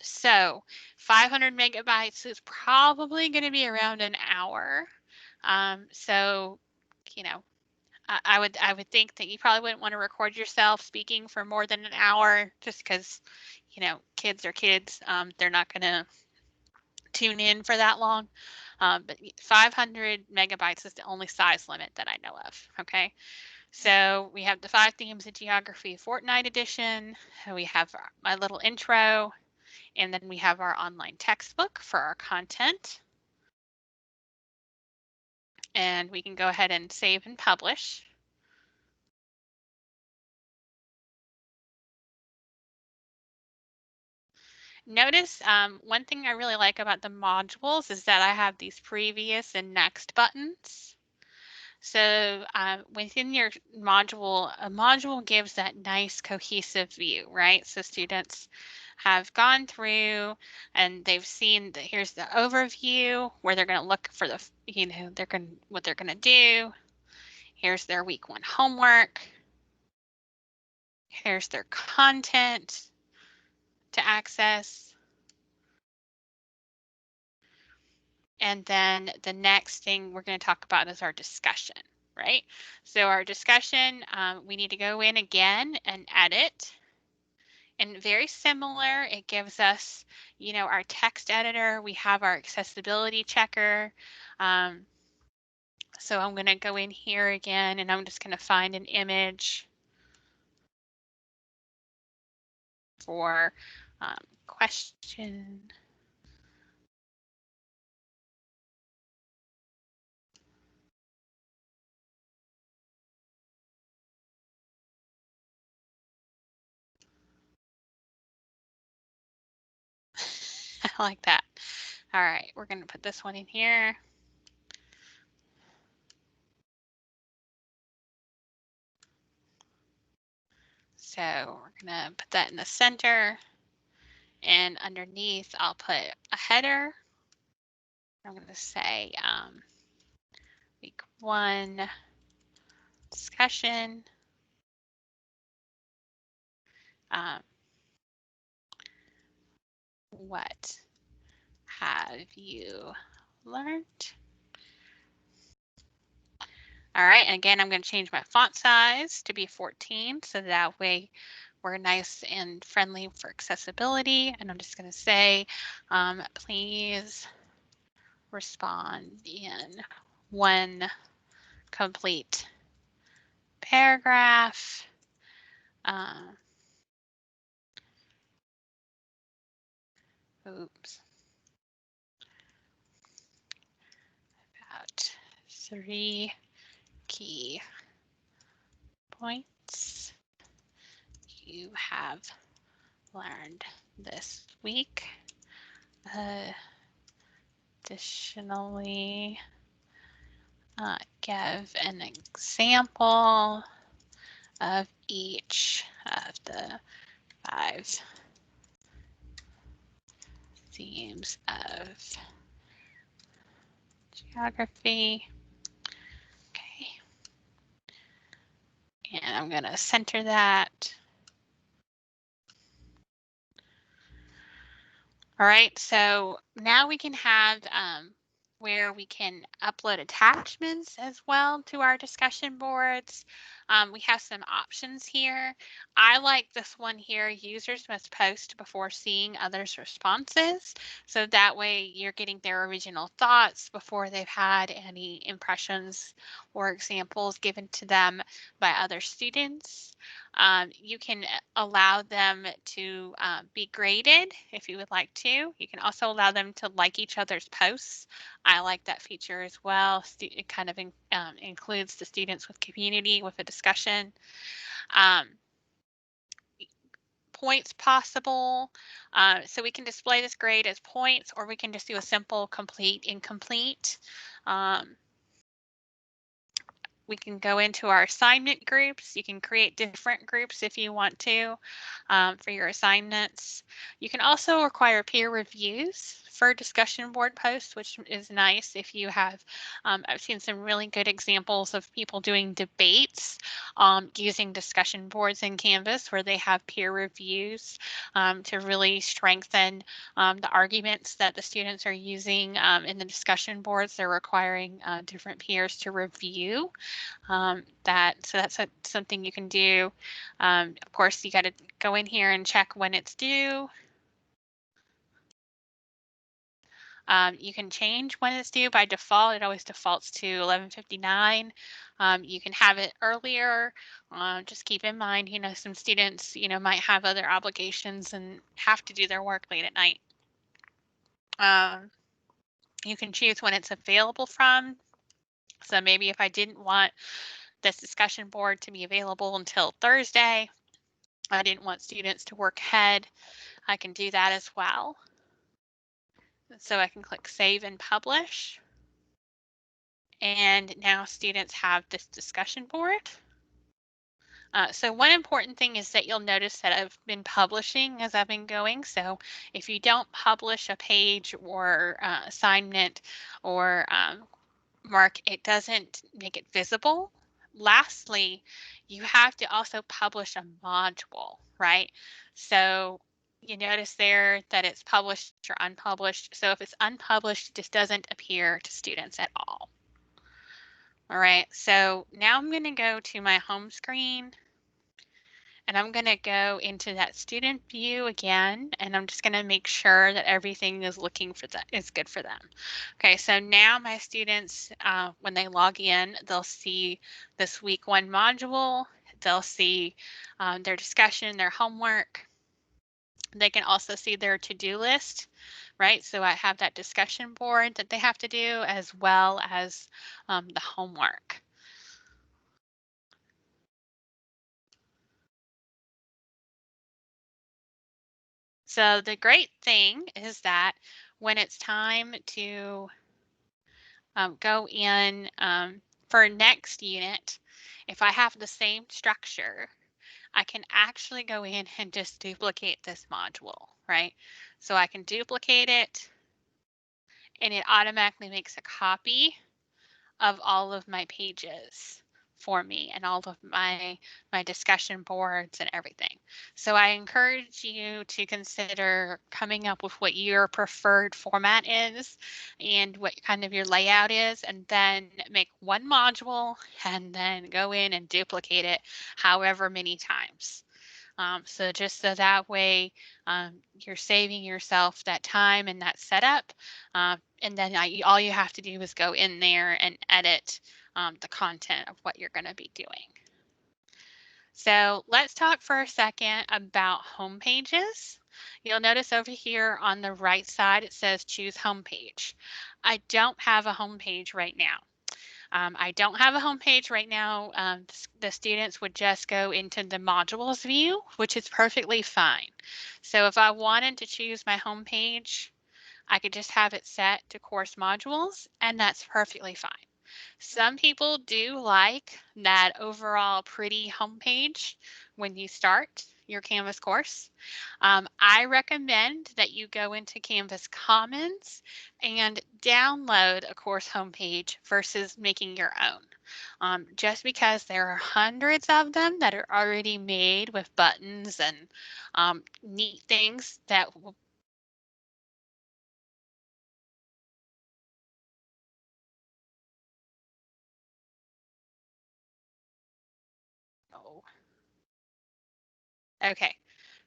So 500 megabytes is probably going to be around an hour. So, I would think that you probably wouldn't want to record yourself speaking for more than an hour just because, kids are kids. They're not going to tune in for that long. But 500 megabytes is the only size limit that I know of. Okay. So we have the 5 themes of geography Fortnite edition. We have my little intro, and then we have our online textbook for our content. And we can go ahead and save and publish. Notice one thing I really like about the modules is that I have these previous and next buttons. So within your module, a module gives that nice cohesive view, right? So students have gone through and they've seen that here's the overview where they're going to look for the, what they're going to do. Here's their week 1 homework. Here's their content to access. And then the next thing we're going to talk about is our discussion, right? So our discussion, we need to go in again and edit. And very similar, it gives us, our text editor. We have our accessibility checker. So I'm going to go in here again, and I'm just going to find an image for question. I like that. All right, we're going to put this one in here. So we're going to put that in the center, and underneath I'll put a header. I'm going to say week 1 discussion. What have you learned? All right, and again, I'm going to change my font size to be 14, so that way we're nice and friendly for accessibility. And I'm just going to say, please respond in 1 complete paragraph. Oops. About 3 key points you have learned this week. Additionally, give an example of each of the 5 themes of geography. Okay. And I'm going to center that. All right, so now we can have where we can upload attachments as well to our discussion boards. We have some options here. I like this one here, users must post before seeing others' responses. So that way you're getting their original thoughts before they've had any impressions or examples given to them by other students. You can allow them to be graded if you would like to. You can also allow them to like each other's posts. I like that feature as well. It kind of includes the students with community with a discussion. Points possible. So we can display this grade as points, or we can just do a simple complete, incomplete. We can go into our assignment groups. You can create different groups if you want to for your assignments. You can also require peer reviews for discussion board posts, which is nice if you have, I've seen some really good examples of people doing debates using discussion boards in Canvas where they have peer reviews to really strengthen the arguments that the students are using in the discussion boards. They're requiring different peers to review so that's something you can do. Of course, you got to go in here and check when it's due. You can change when it's due. By default, it always defaults to 11:59. You can have it earlier. Just keep in mind, some students, might have other obligations and have to do their work late at night. You can choose when it's available from. So maybe if I didn't want this discussion board to be available until Thursday, I didn't want students to work ahead, I can do that as well. So I can click Save and Publish. And now students have this discussion board. So one important thing is that you'll notice that I've been publishing as I've been going. So if you don't publish a page or assignment or mark, it doesn't make it visible. Lastly, you have to also publish a module, right? So you notice there that it's published or unpublished. So if it's unpublished, it just doesn't appear to students at all. All right, so now I'm going to go to my home screen and I'm going to go into that student view again, and I'm just going to make sure that everything is looking for that is good for them. Okay, so now my students, when they log in, they'll see this week 1 module. They'll see their discussion, their homework. They can also see their to-do list, right? So I have that discussion board that they have to do as well as the homework. So the great thing is that when it's time to go in for next unit, if I have the same structure, I can actually go in and just duplicate this module, right? So I can duplicate it and it automatically makes a copy of all of my pages for me and all of my discussion boards and everything. So I encourage you to consider coming up with what your preferred format is and what kind of your layout is, and then make one module and then go in and duplicate it however many times. So just so that way you're saving yourself that time and that setup. And then all you have to do is go in there and edit the content of what you're going to be doing. So let's talk for a second about home pages. You'll notice over here on the right side, it says choose home page. I don't have a home page right now. I don't have a home page right now. The students would just go into the modules view, which is perfectly fine. So if I wanted to choose my home page, I could just have it set to course modules, and that's perfectly fine. Some people do like that overall pretty homepage when you start your Canvas course. I recommend that you go into Canvas Commons and download a course homepage versus making your own. Just because there are hundreds of them that are already made with buttons and neat things that will. Oh, okay.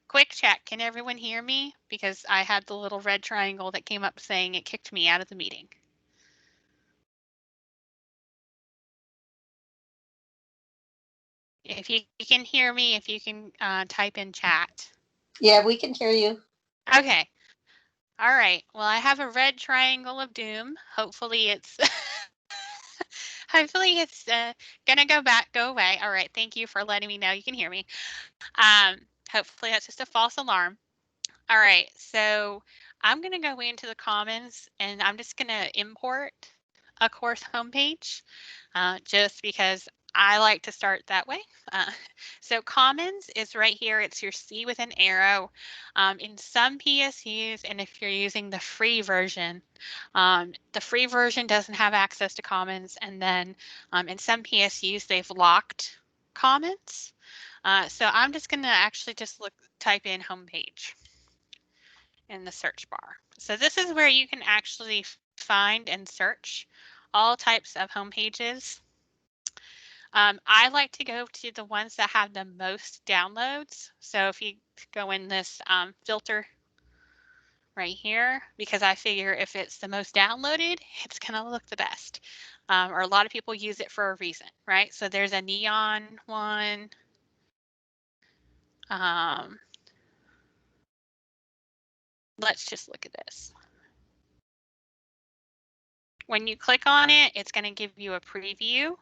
Quick check. Can everyone hear me? Because I had the little red triangle that came up saying it kicked me out of the meeting. If you can hear me, if you can type in chat. Yeah, we can hear you. Okay. All right. Well, I have a red triangle of doom. Hopefully it's hopefully it's gonna go away. All right. Thank you for letting me know you can hear me. Hopefully that's just a false alarm. All right. So I'm gonna go into the Commons and I'm just gonna import a course homepage just because I like to start that way. So Commons is right here. It's your C with an arrow. In some PSUs, and if you're using the free version doesn't have access to Commons. And then in some PSUs, they've locked Commons. So I'm just going to actually just type in homepage in the search bar. So this is where you can actually find and search all types of home pages. I like to go to the ones that have the most downloads. So if you go in this filter right here, because I figure if it's the most downloaded, it's going to look the best. Or a lot of people use it for a reason, right? So there's a neon one. Let's just look at this. When you click on it, it's going to give you a preview.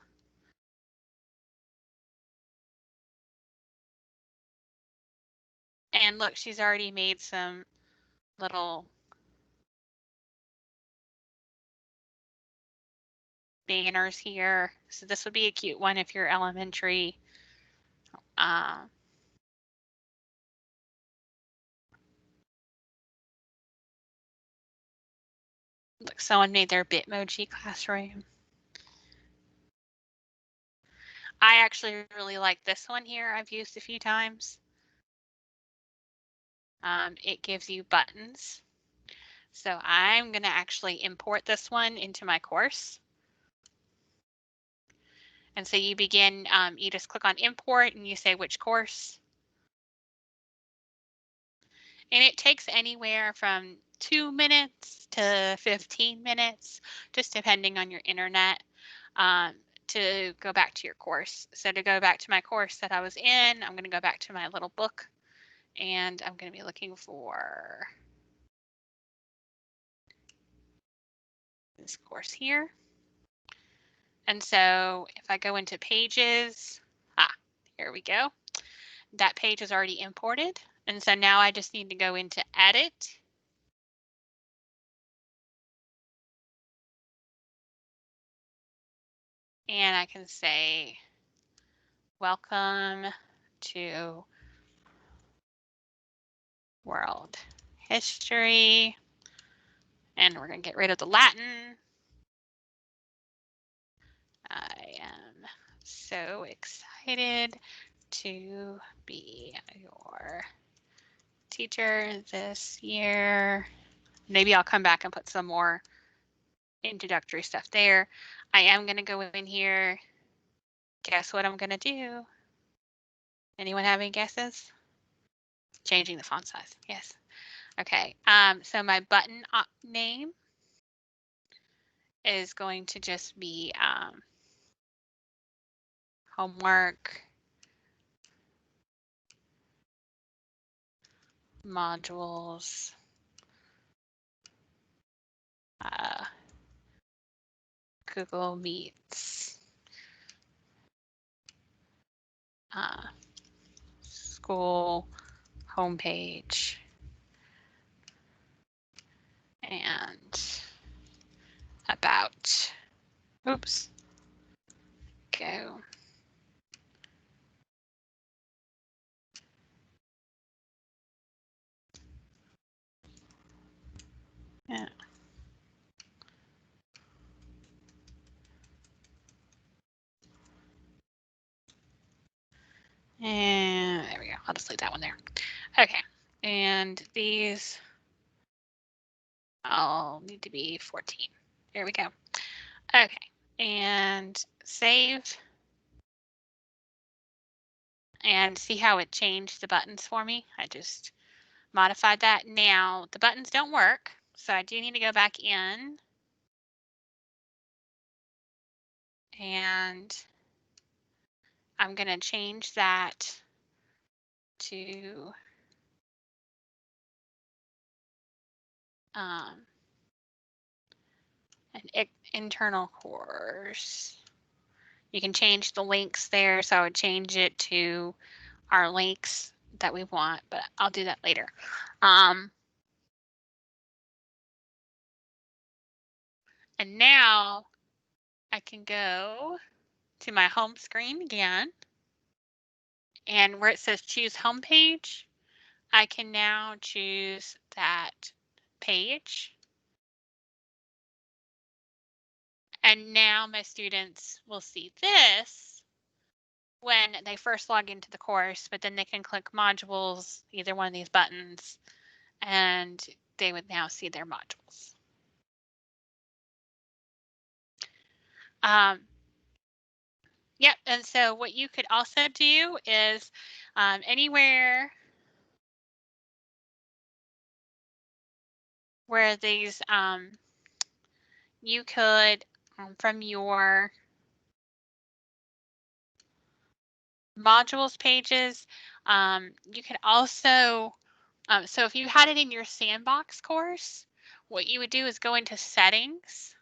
And look, she's already made some little banners here. So this would be a cute one if you're elementary. Look, someone made their Bitmoji classroom. I actually really like this one here. I've used a few times. It gives you buttons. So I'm going to actually import this one into my course. And so you begin, you just click on import and you say which course. And it takes anywhere from 2 minutes to 15 minutes, just depending on your internet, to go back to your course. So to go back to my course that I was in, I'm going to go back to my little book and I'm going to be looking for this course here. And so if I go into pages, here we go. That page is already imported. And so now I just need to go into edit. And I can say, welcome to world history. And we're going to get rid of the Latin. I am so excited to be your teacher this year. Maybe I'll come back and put some more introductory stuff there. I am going to go in here. Guess what I'm going to do? Anyone have any guesses? Changing the font size. Yes. Okay. So my button name is going to just be homework modules Google Meets school homepage and about, oops, go. Yeah. And there we go. I'll just leave that one there. Okay. And these all need to be 14. There we go. Okay. And save. And see how it changed the buttons for me? I just modified that. Now the buttons don't work. So I do need to go back in. And I'm going to change that to an internal course. You can change the links there, so I would change it to our links that we want, but I'll do that later. And now I can go to my home screen again, and where it says choose home page, I can now choose that page. And now my students will see this when they first log into the course, but then they can click modules, either one of these buttons, and they would now see their modules. Yep, and so what you could also do is anywhere where these, you could, from your modules pages, you could also, so if you had it in your sandbox course, what you would do is go into settings.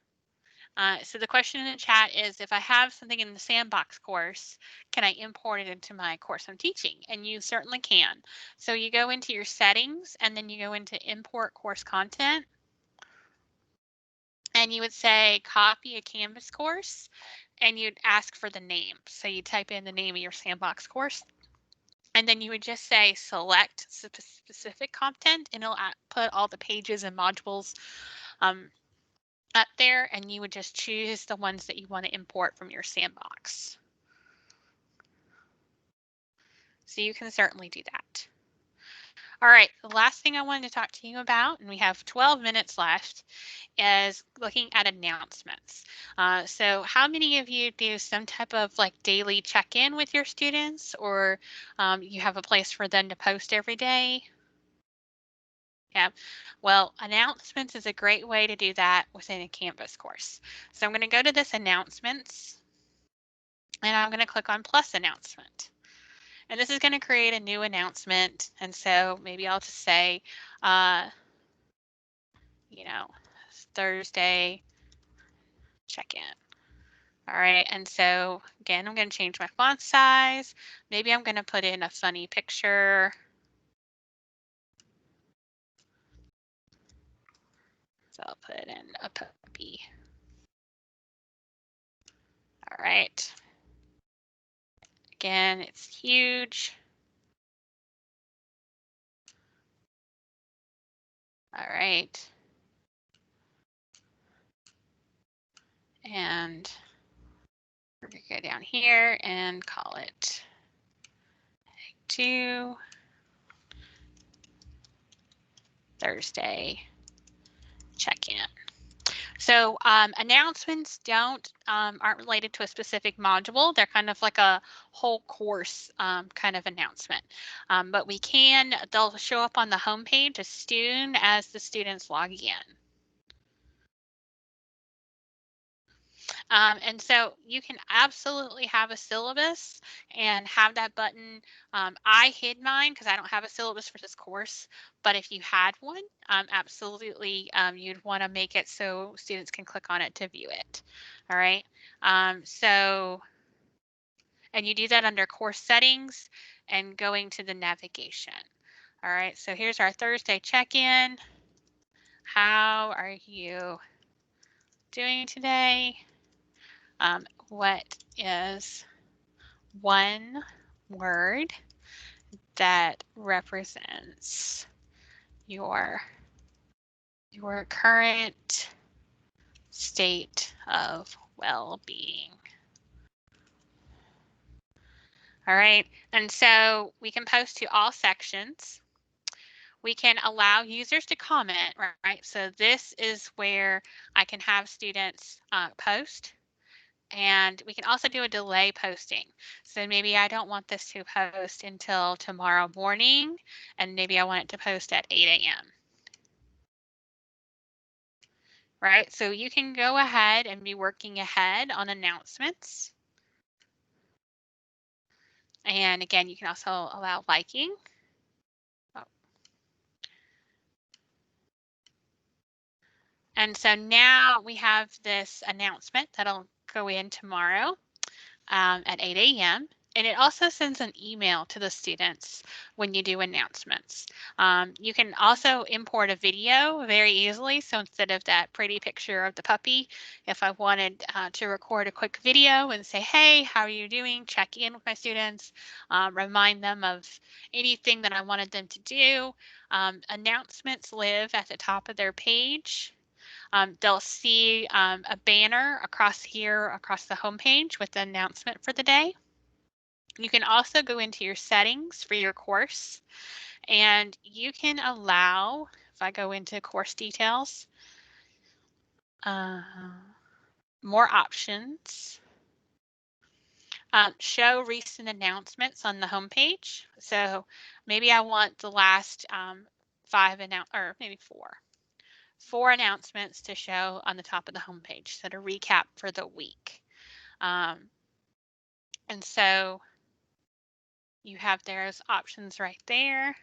So the question in the chat is, if I have something in the sandbox course, can I import it into my course I'm teaching? And you certainly can. So you go into your settings and then you go into import course content. and you would say copy a Canvas course, and you'd ask for the name. So you type in the name of your Sandbox course, and then you would just say select specific content, and it'll put all the pages and modules up there, and you would just choose the ones that you want to import from your Sandbox. So you can certainly do that. All right, the last thing I wanted to talk to you about, and we have 12 minutes left, is looking at announcements. So how many of you do some type of like daily check-in with your students, or you have a place for them to post every day? Yeah, well, announcements is a great way to do that within a Canvas course. So I'm going to go to this announcements, and I'm going to click on plus announcement. And this is going to create a new announcement. And so maybe I'll just say, you know, Thursday check-in. All right, and so again, I'm going to change my font size. Maybe I'm going to put in a funny picture. So I'll put in a puppy. All right. Again, it's huge. All right. And we're going to go down here and call it 2 Thursday check-in. So announcements aren't related to a specific module. They're kind of like a whole course kind of announcement. But they'll show up on the homepage as soon as the students log in. And so you can absolutely have a syllabus and have that button. I hid mine because I don't have a syllabus for this course, but if you had one, absolutely you'd want to make it so students can click on it to view it. All right. And you do that under course settings and going to the navigation. All right, so here's our Thursday check-in. How are you doing today? What is one word that represents your current state of well-being? All right, and so we can post to all sections. We can allow users to comment, right? So this is where I can have students post. And we can also do a delay posting. So maybe I don't want this to post until tomorrow morning, and maybe I want it to post at 8 a.m. Right, so you can go ahead and be working ahead on announcements. And again, you can also allow liking. Oh. And so now we have this announcement that'll go in tomorrow. At 8 a.m. And it also sends an email to the students when you do announcements. You can also import a video very easily. So instead of that pretty picture of the puppy, if I wanted to record a quick video and say, hey, how are you doing? Check in with my students, remind them of anything that I wanted them to do. Announcements live at the top of their page. They'll see a banner across here, across the homepage with the announcement for the day. You can also go into your settings for your course, and you can allow, if I go into course details, more options. Show recent announcements on the homepage. So maybe I want the last 5 or maybe 4 announcements to show on the top of the homepage, so to recap for the week. And so you have those options right there.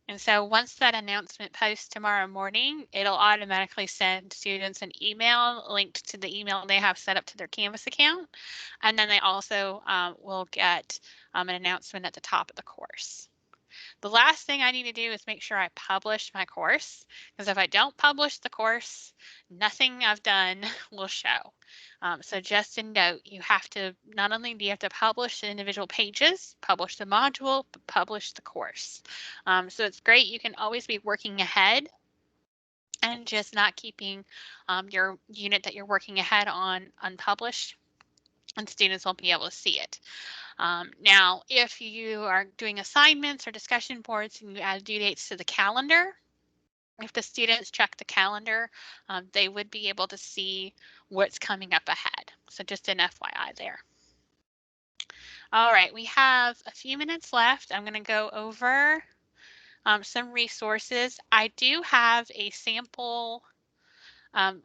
And so once that announcement posts tomorrow morning, it'll automatically send students an email linked to the email they have set up to their Canvas account. And then they also will get an announcement at the top of the course. The last thing I need to do is make sure I publish my course, because if I don't publish the course, nothing I've done will show. So just a note, you have to, not only do you have to publish the individual pages, publish the module, but publish the course. So it's great. You can always be working ahead and just not keeping your unit that you're working ahead on unpublished, and students won't be able to see it. Now, if you are doing assignments or discussion boards and you add due dates to the calendar, if the students check the calendar, they would be able to see what's coming up ahead. So just an FYI there. All right, we have a few minutes left. I'm going to go over some resources. I do have a sample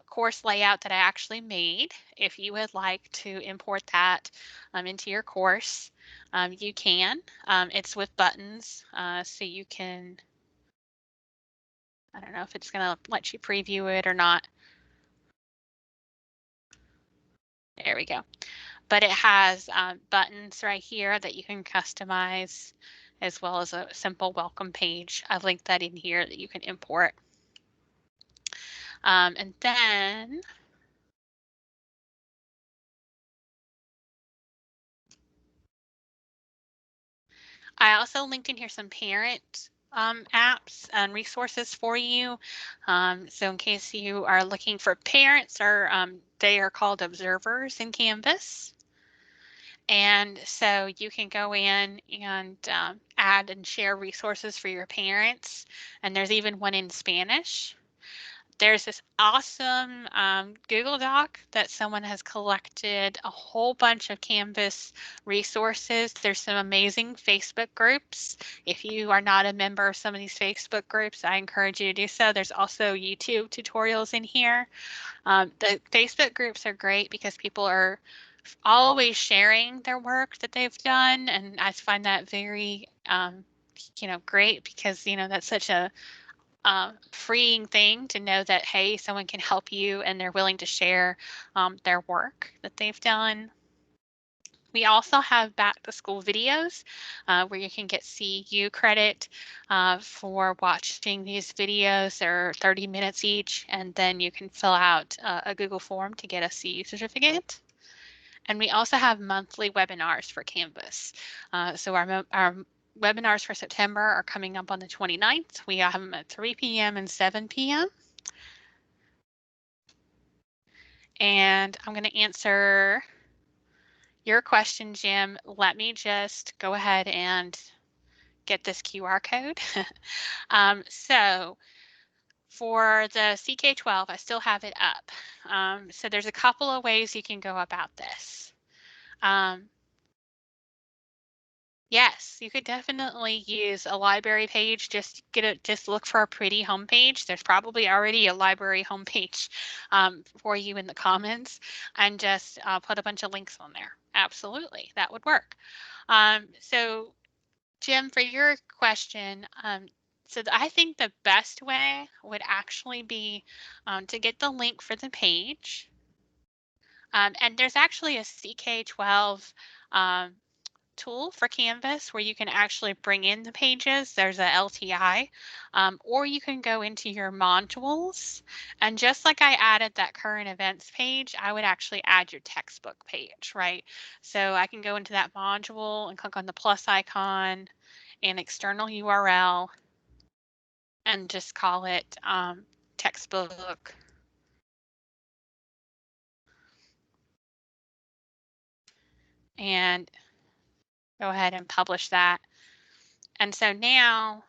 course layout that I actually made. If you would like to import that into your course, you can. It's with buttons, so you can, I don't know if it's going to let you preview it or not. There we go. But it has buttons right here that you can customize, as well as a simple welcome page. I've linked that in here that you can import. And then I also linked in here some parent apps and resources for you. So in case you are looking for parents, or they are called observers in Canvas. And so you can go in and add and share resources for your parents. And there's even one in Spanish. There's this awesome Google Doc that someone has collected a whole bunch of Canvas resources. There's some amazing Facebook groups. If you are not a member of some of these Facebook groups, I encourage you to do so. There's also YouTube tutorials in here. The Facebook groups are great because people are always sharing their work that they've done, and I find that very great, because that's such a freeing thing to know that, hey, someone can help you and they're willing to share their work that they've done. We also have back to school videos where you can get CU credit for watching these videos. They're 30 minutes each, and then you can fill out a Google form to get a CU certificate. And we also have monthly webinars for Canvas. So our webinars for September are coming up on the 29th. We have them at 3 p.m. and 7 p.m. And I'm going to answer your question, Jim. Let me just go ahead and get this QR code. So for the CK12, I still have it up. So there's a couple of ways you can go about this. Yes, you could definitely use a library page. Just look for a pretty homepage. There's probably already a library homepage for you in the comments, and just put a bunch of links on there. Absolutely, that would work. So Jim, for your question, so I think the best way would actually be to get the link for the page. And there's actually a CK12 tool for Canvas where you can actually bring in the pages. There's a LTI, or you can go into your modules, and just like I added that current events page, I would actually add your textbook page, right? So I can go into that module and click on the plus icon and external URL and just call it textbook. And go ahead and publish that. And so now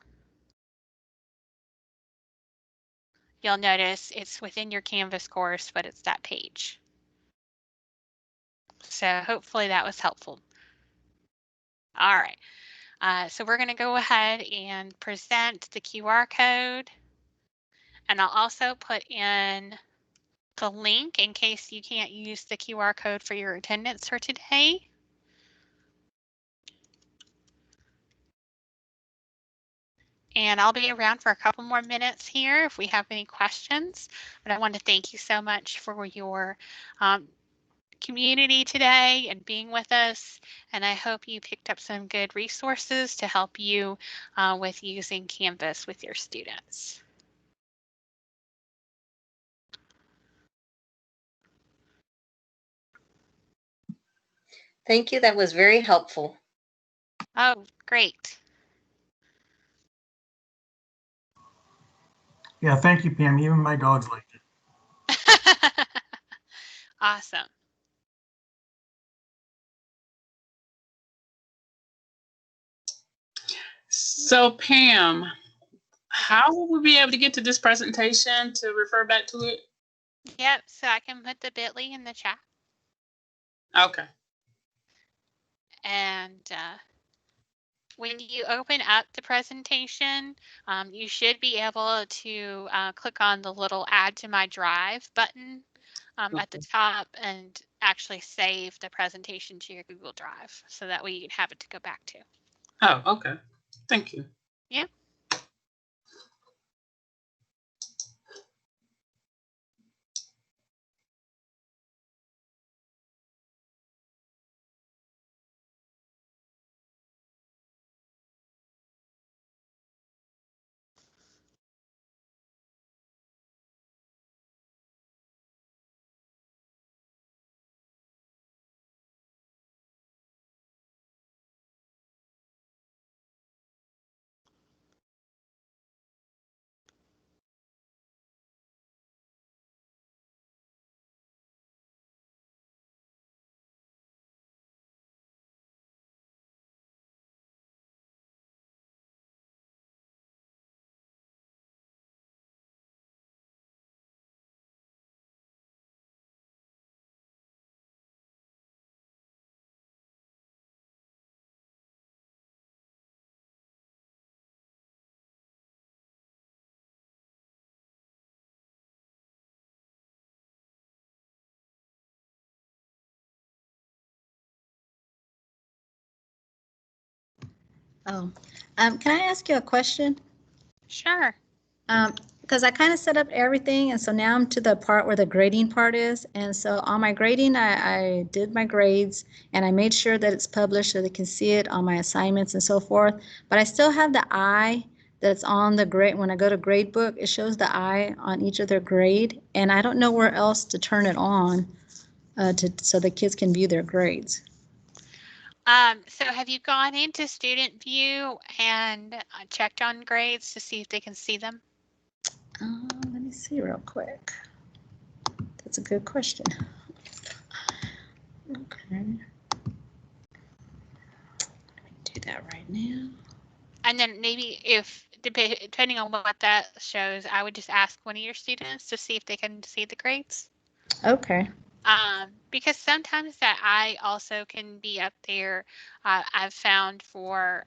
you'll notice it's within your Canvas course, but it's that page. So hopefully that was helpful. All right, so we're going to go ahead and present the QR code. And I'll also put in the link in case you can't use the QR code for your attendance for today. And I'll be around for a couple more minutes here if we have any questions. But I want to thank you so much for your community today and being with us. And I hope you picked up some good resources to help you with using Canvas with your students. Thank you. That was very helpful. Oh, great. Yeah, thank you, Pam. Even my dogs liked it. Awesome. So Pam, how will we be able to get to this presentation to refer back to it? Yep, so I can put the bit.ly in the chat. Okay. And when you open up the presentation, you should be able to click on the little Add to My Drive button at the top and actually save the presentation to your Google Drive so that way you can have it to go back to. Oh, okay. Thank you. Yeah. Oh, can I ask you a question? Sure. Because I kind of set up everything, and so now I'm to the part where the grading part is. And so on my grading, I did my grades, and I made sure that it's published so they can see it on my assignments and so forth. But I still have the eye that's on the grade. When I go to gradebook, it shows the eye on each of their grade, and I don't know where else to turn it on so the kids can view their grades. So have you gone into student view and checked on grades to see if they can see them? Let me see real quick. That's a good question. Okay. Let me do that right now. And then maybe if, depending on what that shows, I would just ask one of your students to see if they can see the grades. Okay. Because sometimes that eye also can be up there. I've found for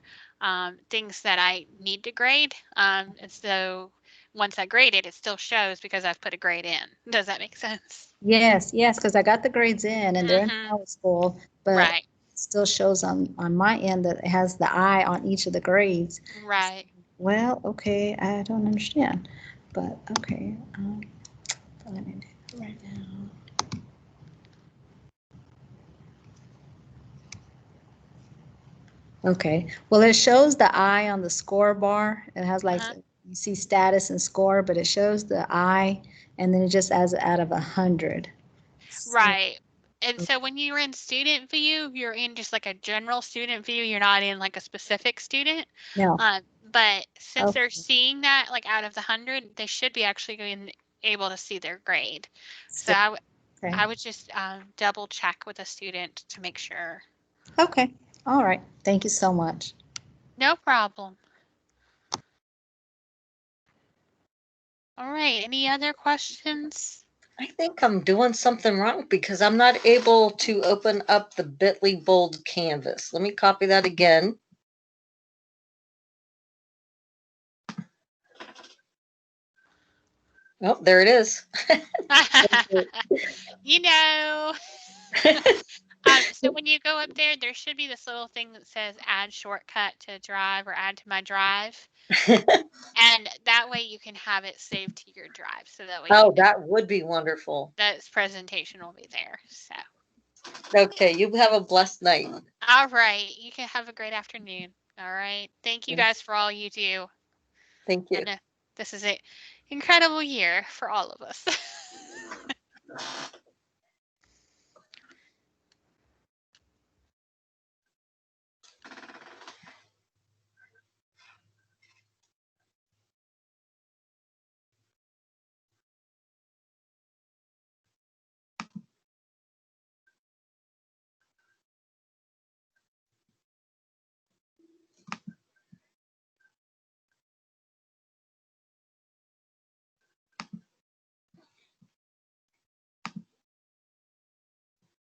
things that I need to grade. And so once I grade it, it still shows because I've put a grade in. Does that make sense? Yes, because I got the grades in and they're in Power School, but Right. it still shows on my end that it has the eye on each of the grades. Right. Well, okay, I don't understand, but okay. Let me do it right now. Okay, well, it shows the eye on the score bar. It has like, you see status and score, but it shows the eye and then it just adds out of 100. Right. And so when you're in student view, you're in just like a general student view. You're not in like a specific student. No. But since Okay. they're seeing that like out of the 100, they should be actually able to see their grade. So I would just double check with a student to make sure. Okay. All right. Thank you so much. No problem. All right. Any other questions? I think I'm doing something wrong because I'm not able to open up the bit.ly bold canvas. Let me copy that again. Oh, there it is. You know. So when you go up there, there should be this little thing that says add shortcut to drive or add to my drive. And that way you can have it saved to your drive. So that way Oh, that would be wonderful. that presentation will be there. So Okay, you have a blessed night. All right. You can have a great afternoon. All right. Thank you Yeah. guys for all you do. Thank you. And this is an incredible year for all of us.